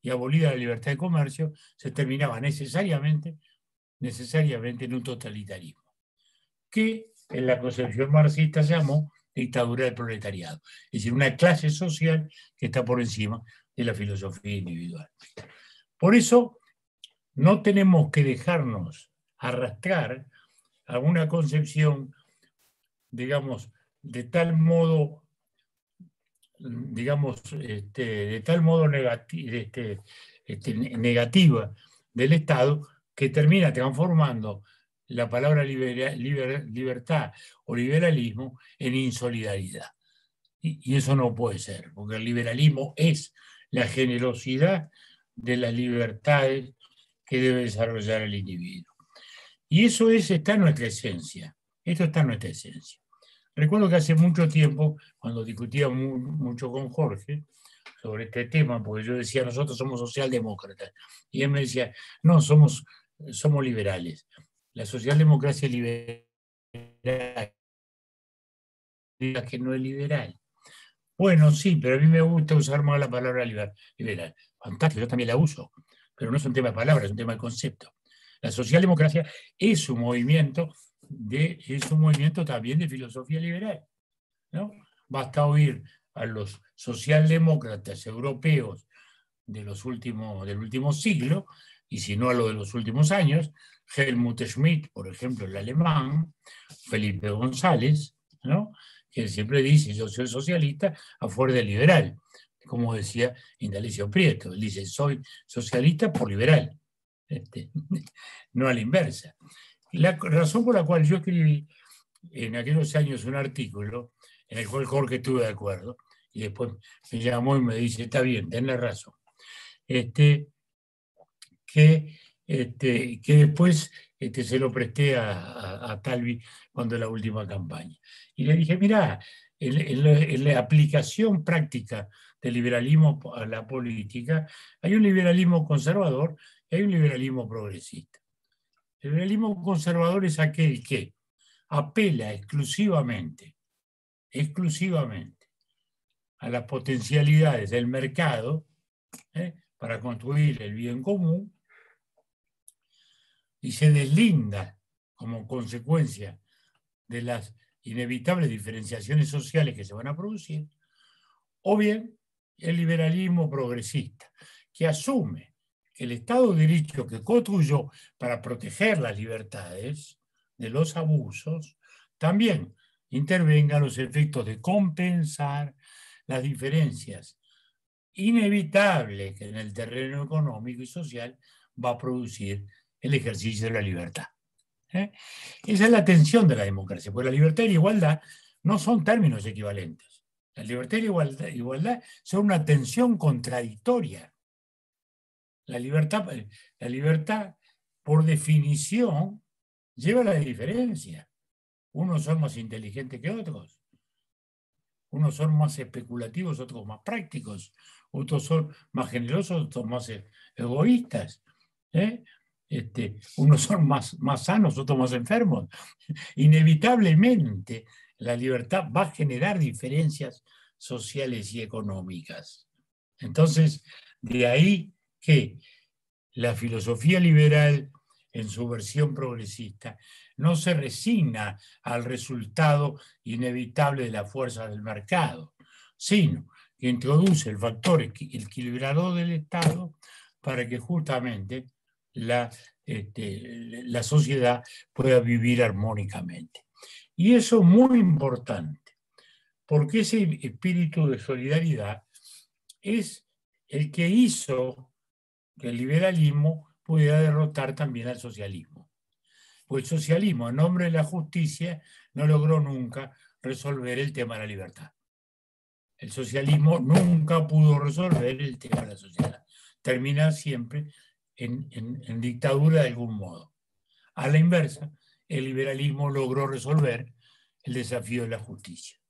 y abolida la libertad de comercio, se terminaba necesariamente en un totalitarismo, que en la concepción marxista se llamó dictadura del proletariado, es decir, una clase social que está por encima de la filosofía individual. Por eso no tenemos que dejarnos arrastrar a una concepción, digamos, de tal modo negativa del Estado, que termina transformando la palabra libertad o liberalismo en insolidaridad. Y eso no puede ser, porque el liberalismo es la generosidad de las libertades que debe desarrollar el individuo. Y eso está en nuestra esencia. Esto está en nuestra esencia. Recuerdo que hace mucho tiempo, cuando discutía mucho con Jorge sobre este tema, porque yo decía, nosotros somos socialdemócratas, y él me decía, no, somos liberales. La socialdemocracia es liberal, que no es liberal. Bueno, sí, pero a mí me gusta usar más la palabra liberal. Fantástico, yo también la uso, pero no es un tema de palabras, es un tema de concepto. La socialdemocracia es un movimiento también de filosofía liberal, ¿no? Basta oír a los socialdemócratas europeos del último siglo, y si no a lo de los últimos años, Helmut Schmidt, por ejemplo, el alemán, Felipe González, ¿no? Que siempre dice, yo soy socialista a fuerza de liberal, como decía Indalecio Prieto, él dice, soy socialista por liberal, no a la inversa. La razón por la cual yo escribí en aquellos años un artículo en el cual Jorge estuvo de acuerdo, y después me llamó y me dice, está bien, tenés razón, que después se lo presté a Talvi cuando la última campaña. Y le dije, mirá, en la aplicación práctica del liberalismo a la política, hay un liberalismo conservador y hay un liberalismo progresista. El liberalismo conservador es aquel que apela exclusivamente a las potencialidades del mercado para construir el bien común, y se deslinda como consecuencia de las inevitables diferenciaciones sociales que se van a producir, o bien el liberalismo progresista, que asume que el Estado de Derecho que construyó para proteger las libertades de los abusos, también intervenga a los efectos de compensar las diferencias inevitables que en el terreno económico y social va a producir el ejercicio de la libertad. Esa es la tensión de la democracia, porque la libertad y la igualdad no son términos equivalentes. La libertad y la igualdad son una tensión contradictoria. La libertad, por definición, lleva a la diferencia. Unos son más inteligentes que otros. Unos son más especulativos, otros más prácticos. Otros son más generosos, otros más egoístas. Unos son más sanos, otros más enfermos. Inevitablemente, la libertad va a generar diferencias sociales y económicas. Entonces, de ahí que la filosofía liberal, en su versión progresista, no se resigna al resultado inevitable de la fuerza del mercado, sino que introduce el factor equilibrador del Estado para que justamente la sociedad pueda vivir armónicamente. Y eso es muy importante, porque ese espíritu de solidaridad es el que hizo que el liberalismo pudiera derrotar también al socialismo. Pues el socialismo, en nombre de la justicia, no logró nunca resolver el tema de la libertad. El socialismo nunca pudo resolver el tema de la sociedad. Termina siempre en dictadura de algún modo. A la inversa, el liberalismo logró resolver el desafío de la justicia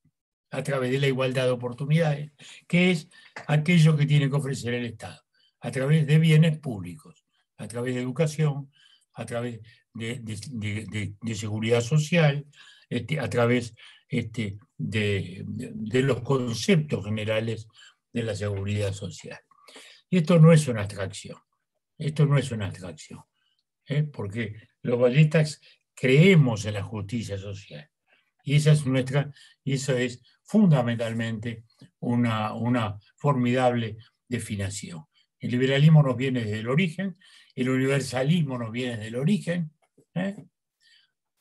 a través de la igualdad de oportunidades, que es aquello que tiene que ofrecer el Estado, a través de bienes públicos, a través de educación, a través de seguridad social, a través de los conceptos generales de la seguridad social. Y esto no es una abstracción, porque los vallistas creemos en la justicia social. Y esa es fundamentalmente una formidable definición. El liberalismo nos viene desde el origen, el universalismo nos viene desde el origen,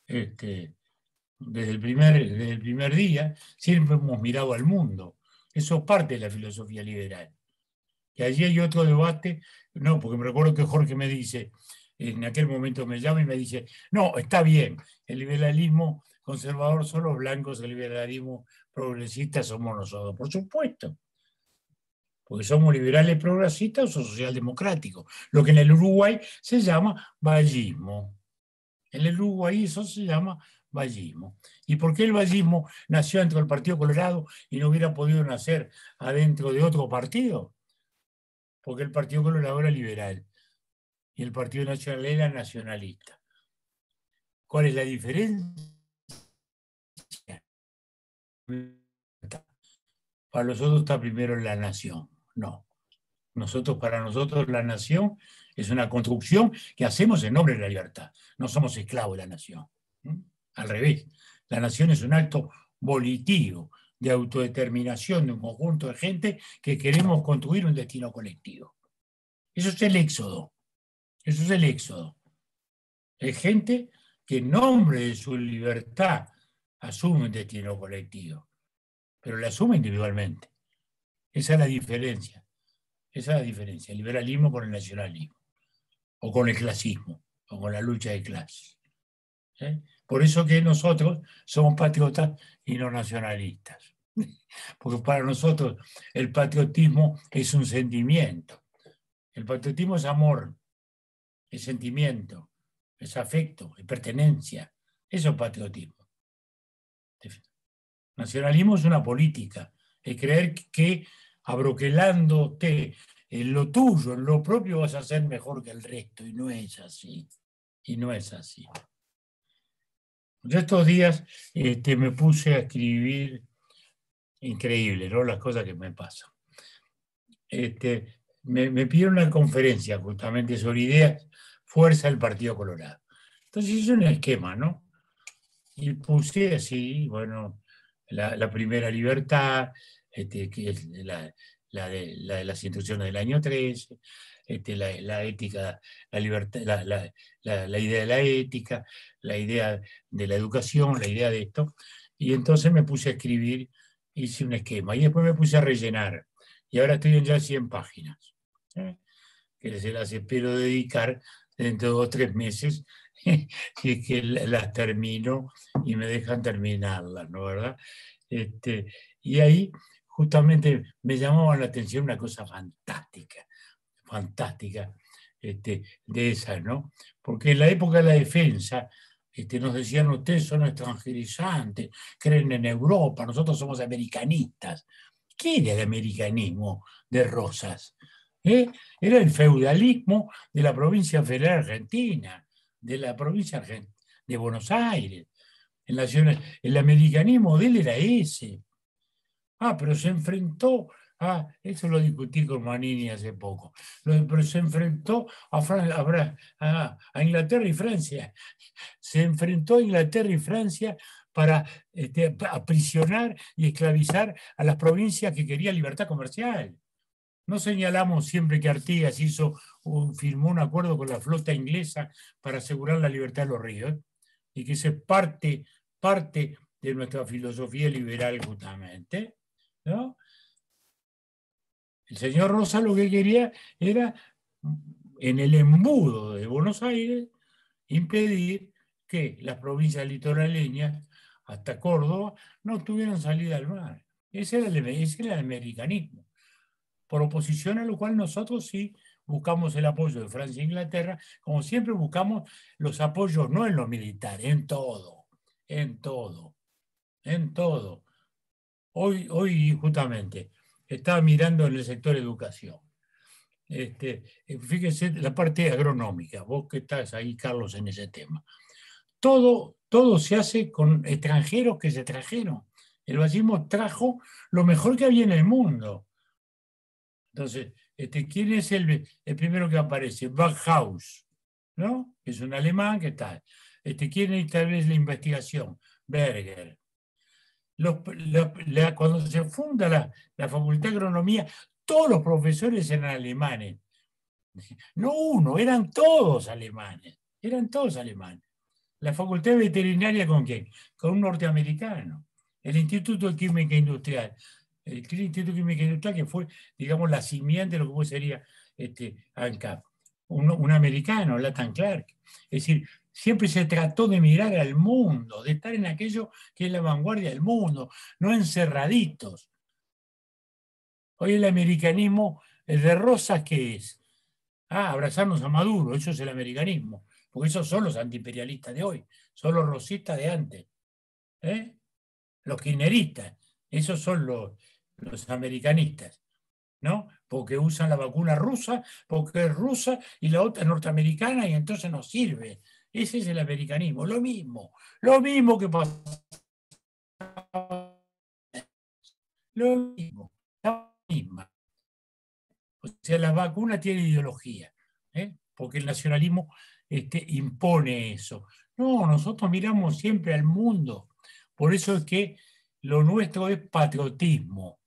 desde el primer día, siempre hemos mirado al mundo. Eso es parte de la filosofía liberal. Y allí hay otro debate, no, porque me recuerdo que Jorge me dice, en aquel momento me llama y me dice, no, está bien, el liberalismo conservador son los blancos, el liberalismo progresista somos nosotros. Por supuesto, porque somos liberales progresistas o socialdemocráticos, lo que en el Uruguay se llama vallismo. En el Uruguay eso se llama vallismo. ¿Y por qué el vallismo nació dentro del Partido Colorado y no hubiera podido nacer adentro de otro partido? Porque el Partido Colorado era liberal y el Partido Nacional era nacionalista. ¿Cuál es la diferencia? Para nosotros está primero la nación. No. Para nosotros la nación es una construcción que hacemos en nombre de la libertad. No somos esclavos de la nación. Al revés. La nación es un acto volitivo de autodeterminación de un conjunto de gente que queremos construir un destino colectivo. Eso es el éxodo. Eso es el éxodo. Es gente que en nombre de su libertad asume un destino colectivo, pero lo asume individualmente. Esa es la diferencia. Esa es la diferencia. El liberalismo con el nacionalismo, o con el clasismo, o con la lucha de clases. Por eso que nosotros somos patriotas y no nacionalistas. Porque para nosotros el patriotismo es un sentimiento. El patriotismo es amor, es sentimiento, es afecto, es pertenencia. Eso es patriotismo. Nacionalismo es una política, es creer que abroquelándote en lo tuyo, en lo propio, vas a ser mejor que el resto, y no es así. Y no es así. Yo estos días me puse a escribir, increíble, ¿no? Las cosas que me pasan. Me pidieron una conferencia justamente sobre ideas, fuerza del Partido Colorado. Entonces hice un esquema, ¿no? Y puse así, bueno, la primera libertad, que es la de las instrucciones del año 13, la ética, la libertad, la idea de la ética, la idea de la educación, la idea de esto. Y entonces me puse a escribir, hice un esquema y después me puse a rellenar. Y ahora estoy en ya 100 páginas, que se las espero dedicar dentro de 2 o 3 meses, si es que las termino y me dejan terminarlas, ¿no? ¿Verdad? Y ahí justamente me llamaba la atención una cosa fantástica, fantástica, de esas, ¿no? Porque en la época de la defensa nos decían, ustedes son extranjerizantes, creen en Europa, nosotros somos americanistas. ¿Qué era el americanismo de Rosas? Era el feudalismo de la provincia federal argentina, de la provincia de Buenos Aires. El americanismo de él era ese. Pero se enfrentó eso lo discutí con Manini hace poco, pero se enfrentó a Inglaterra y Francia. Se enfrentó a Inglaterra y Francia para aprisionar y esclavizar a las provincias que querían libertad comercial. No señalamos siempre que Artigas firmó un acuerdo con la flota inglesa para asegurar la libertad de los ríos, y que esa es parte de nuestra filosofía liberal justamente, ¿no? El señor Rosa lo que quería era, en el embudo de Buenos Aires, impedir que las provincias litoraleñas, hasta Córdoba, no tuvieran salida al mar. Ese era el americanismo. Por oposición a lo cual nosotros sí buscamos el apoyo de Francia e Inglaterra, como siempre buscamos los apoyos no en lo militar, en todo, en todo, en todo. Hoy justamente estaba mirando en el sector educación. Fíjense la parte agronómica, vos que estás ahí, Carlos, en ese tema. Todo se hace con extranjeros que se trajeron. El fascismo trajo lo mejor que había en el mundo. Entonces, ¿quién es el primero que aparece? Backhaus, ¿no? Es un alemán que tal. ¿Quién establece la investigación? Berger. Cuando se funda la Facultad de Agronomía, todos los profesores eran alemanes. No uno, eran todos alemanes. Eran todos alemanes. La Facultad de Veterinaria, ¿con quién? Con un norteamericano. El Instituto de Química Industrial. El Instituto de Química Industrial, que fue, digamos, la simiente de lo que sería ANCAP. Un americano, Lathan Clark. Es decir, siempre se trató de mirar al mundo, de estar en aquello que es la vanguardia del mundo, no encerraditos. Hoy el americanismo, el de Rosas, ¿qué es? Abrazarnos a Maduro, eso es el americanismo, porque esos son los antiimperialistas de hoy, son los rosistas de antes, los kirchneristas, esos son los americanistas, ¿no? Porque usan la vacuna rusa, porque es rusa y la otra es norteamericana y entonces no sirve. Ese es el americanismo, lo mismo que pasa. Lo mismo, la misma. O sea, la vacuna tiene ideología, porque el nacionalismo impone eso. No, nosotros miramos siempre al mundo. Por eso es que lo nuestro es patriotismo,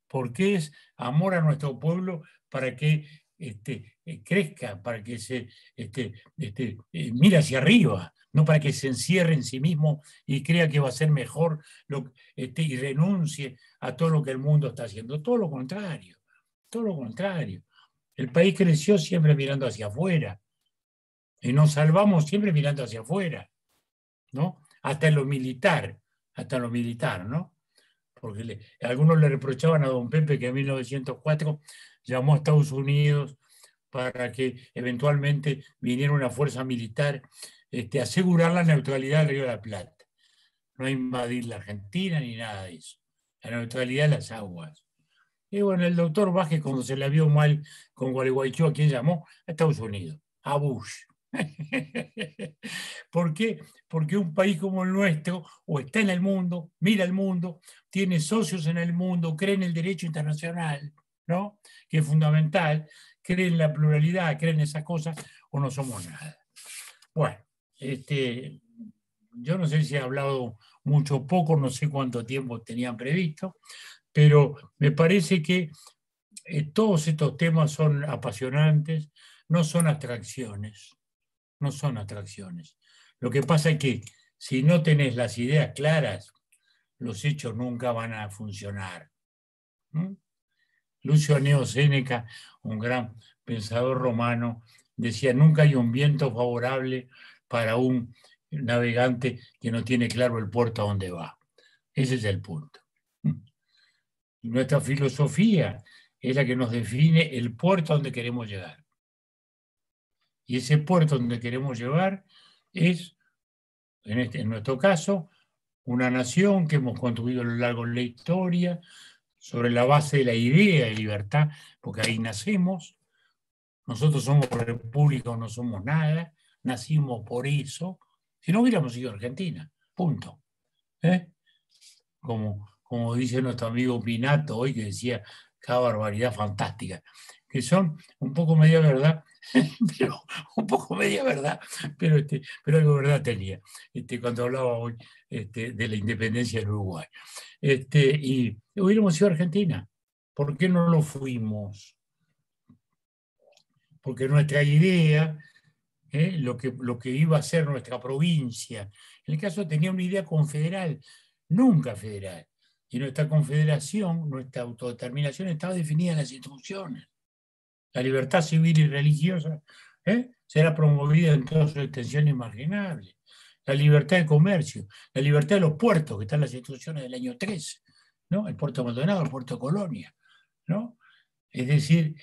porque es amor a nuestro pueblo para que crezca, para que se mire hacia arriba, no para que se encierre en sí mismo y crea que va a ser mejor y renuncie a todo lo que el mundo está haciendo. Todo lo contrario, todo lo contrario. El país creció siempre mirando hacia afuera y nos salvamos siempre mirando hacia afuera, ¿no? Hasta en lo militar, ¿no? Porque algunos le reprochaban a don Pepe que en 1904 llamó a Estados Unidos para que eventualmente viniera una fuerza militar a asegurar la neutralidad del Río de la Plata. No invadir la Argentina ni nada de eso. La neutralidad de las aguas. Y bueno, el doctor Vázquez, cuando se la vio mal con Gualeguaychú, ¿a quién llamó? A Estados Unidos, a Bush. ¿Por qué? Porque un país como el nuestro, o está en el mundo, mira el mundo, tiene socios en el mundo, cree en el derecho internacional, ¿no? Que es fundamental, cree en la pluralidad, cree en esas cosas, o no somos nada. Bueno, yo no sé si he hablado mucho o poco, no sé cuánto tiempo tenían previsto, pero me parece que todos estos temas son apasionantes, no son abstracciones, no son abstracciones. Lo que pasa es que si no tenés las ideas claras, los hechos nunca van a funcionar. ¿Mm? Lucio Anneo Séneca, un gran pensador romano, decía, nunca hay un viento favorable para un navegante que no tiene claro el puerto a donde va. Ese es el punto. Nuestra filosofía es la que nos define el puerto a donde queremos llegar. Y ese puerto donde queremos llevar es, en nuestro caso, una nación que hemos construido a lo largo de la historia, sobre la base de la idea de libertad, porque ahí nacemos. Nosotros somos república o no somos nada, nacimos por eso. Si no hubiéramos sido Argentina, punto. Como dice nuestro amigo Pinato hoy, que decía cada barbaridad fantástica, que son un poco media verdad, pero un poco media verdad, pero algo de verdad tenía, cuando hablaba hoy de la independencia del Uruguay. Y hubiéramos sido Argentina. ¿Por qué no lo fuimos? Porque nuestra idea, lo que iba a ser nuestra provincia, en el caso tenía una idea confederal, nunca federal. Y nuestra confederación, nuestra autodeterminación estaba definida en las instrucciones. La libertad civil y religiosa será promovida en toda su extensión imaginable. La libertad de comercio, la libertad de los puertos, que están en las instrucciones del año 13, ¿no? El puerto Maldonado, el puerto Colonia, ¿no? Es decir,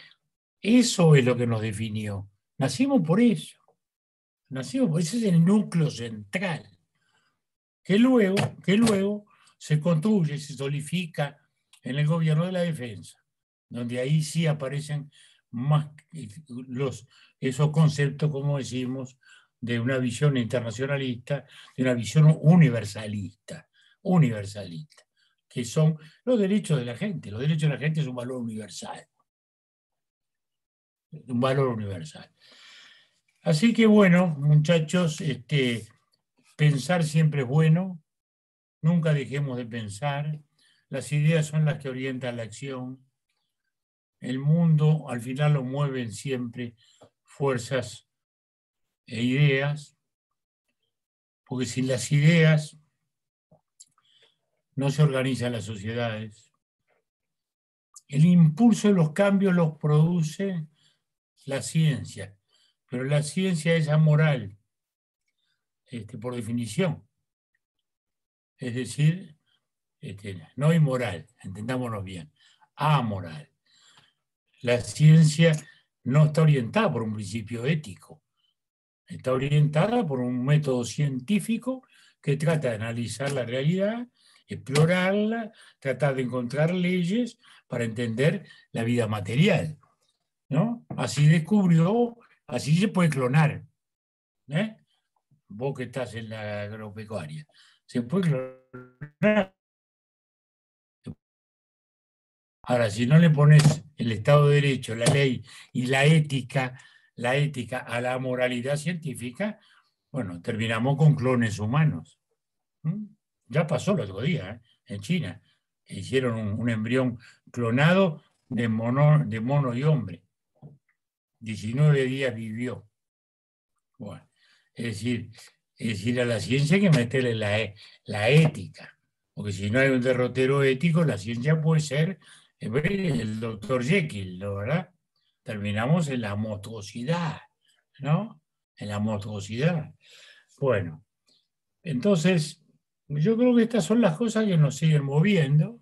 eso es lo que nos definió. Nacimos por eso. Ese es el núcleo central. Que luego se construye, se solidifica en el gobierno de la defensa, donde ahí sí aparecen más esos conceptos, como decimos, de una visión internacionalista, de una visión universalista, que son los derechos de la gente. Los derechos de la gente es un valor universal. Un valor universal. Así que bueno, muchachos, pensar siempre es bueno, nunca dejemos de pensar, las ideas son las que orientan la acción, el mundo al final lo mueven siempre fuerzas e ideas, porque sin las ideas no se organizan las sociedades. El impulso de los cambios los produce la ciencia, pero la ciencia es amoral, por definición. Es decir, no inmoral, entendámonos bien, amoral. La ciencia no está orientada por un principio ético, está orientada por un método científico que trata de analizar la realidad, explorarla, tratar de encontrar leyes para entender la vida material, ¿no? Así así se puede clonar. Vos que estás en la agropecuaria, se puede clonar. Ahora, si no le pones el Estado de Derecho, la ley y la ética a la moralidad científica, bueno, terminamos con clones humanos. Ya pasó el otro día, en China, hicieron un embrión clonado de mono y hombre. 19 días vivió. Bueno, es decir, a la ciencia hay que meterle la ética, porque si no hay un derrotero ético, la ciencia puede ser el doctor Jekyll, ¿no? ¿Verdad? Terminamos en la monstruosidad, ¿no? En la monstruosidad. Bueno, entonces, yo creo que estas son las cosas que nos siguen moviendo.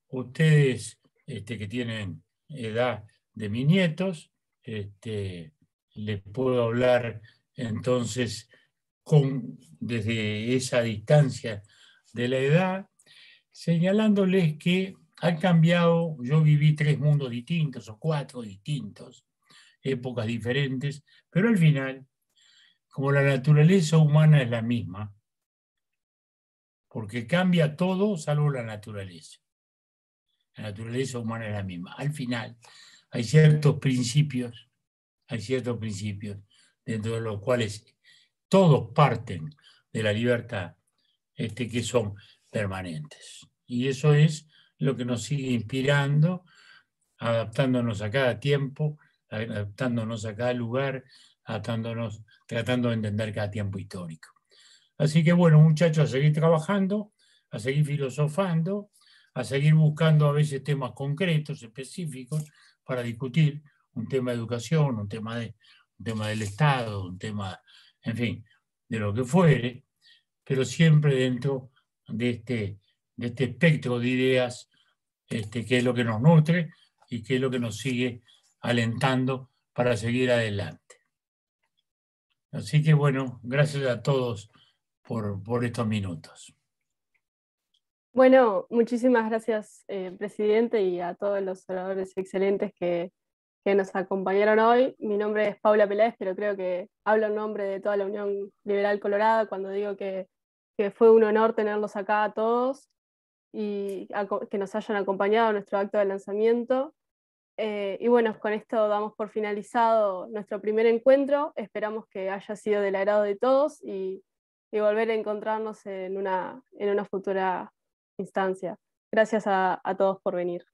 Ustedes que tienen edad de mis nietos, les puedo hablar entonces desde esa distancia de la edad, señalándoles que han cambiado. Yo viví 3 mundos distintos o 4 distintos, épocas diferentes, pero al final, como la naturaleza humana es la misma, porque cambia todo salvo la naturaleza. La naturaleza humana es la misma. Al final hay ciertos principios dentro de los cuales todos parten de la libertad, que son permanentes. Y eso es lo que nos sigue inspirando, adaptándonos a cada tiempo, adaptándonos a cada lugar, tratando de entender cada tiempo histórico. Así que bueno, muchachos, a seguir trabajando, a seguir filosofando, a seguir buscando a veces temas concretos, específicos, para discutir un tema de educación, un tema del Estado, un tema, en fin, de lo que fuere, pero siempre dentro de este espectro de ideas que es lo que nos nutre y que es lo que nos sigue alentando para seguir adelante. Así que bueno, gracias a todos por estos minutos. Bueno, muchísimas gracias, presidente, y a todos los oradores excelentes que nos acompañaron hoy. Mi nombre es Paula Peláez, pero creo que hablo en nombre de toda la Unión Liberal Colorada cuando digo que fue un honor tenerlos acá a todos y que nos hayan acompañado a nuestro acto de lanzamiento. Y bueno, con esto damos por finalizado nuestro primer encuentro. Esperamos que haya sido del agrado de todos y volver a encontrarnos en una futura instancia. Gracias a todos por venir.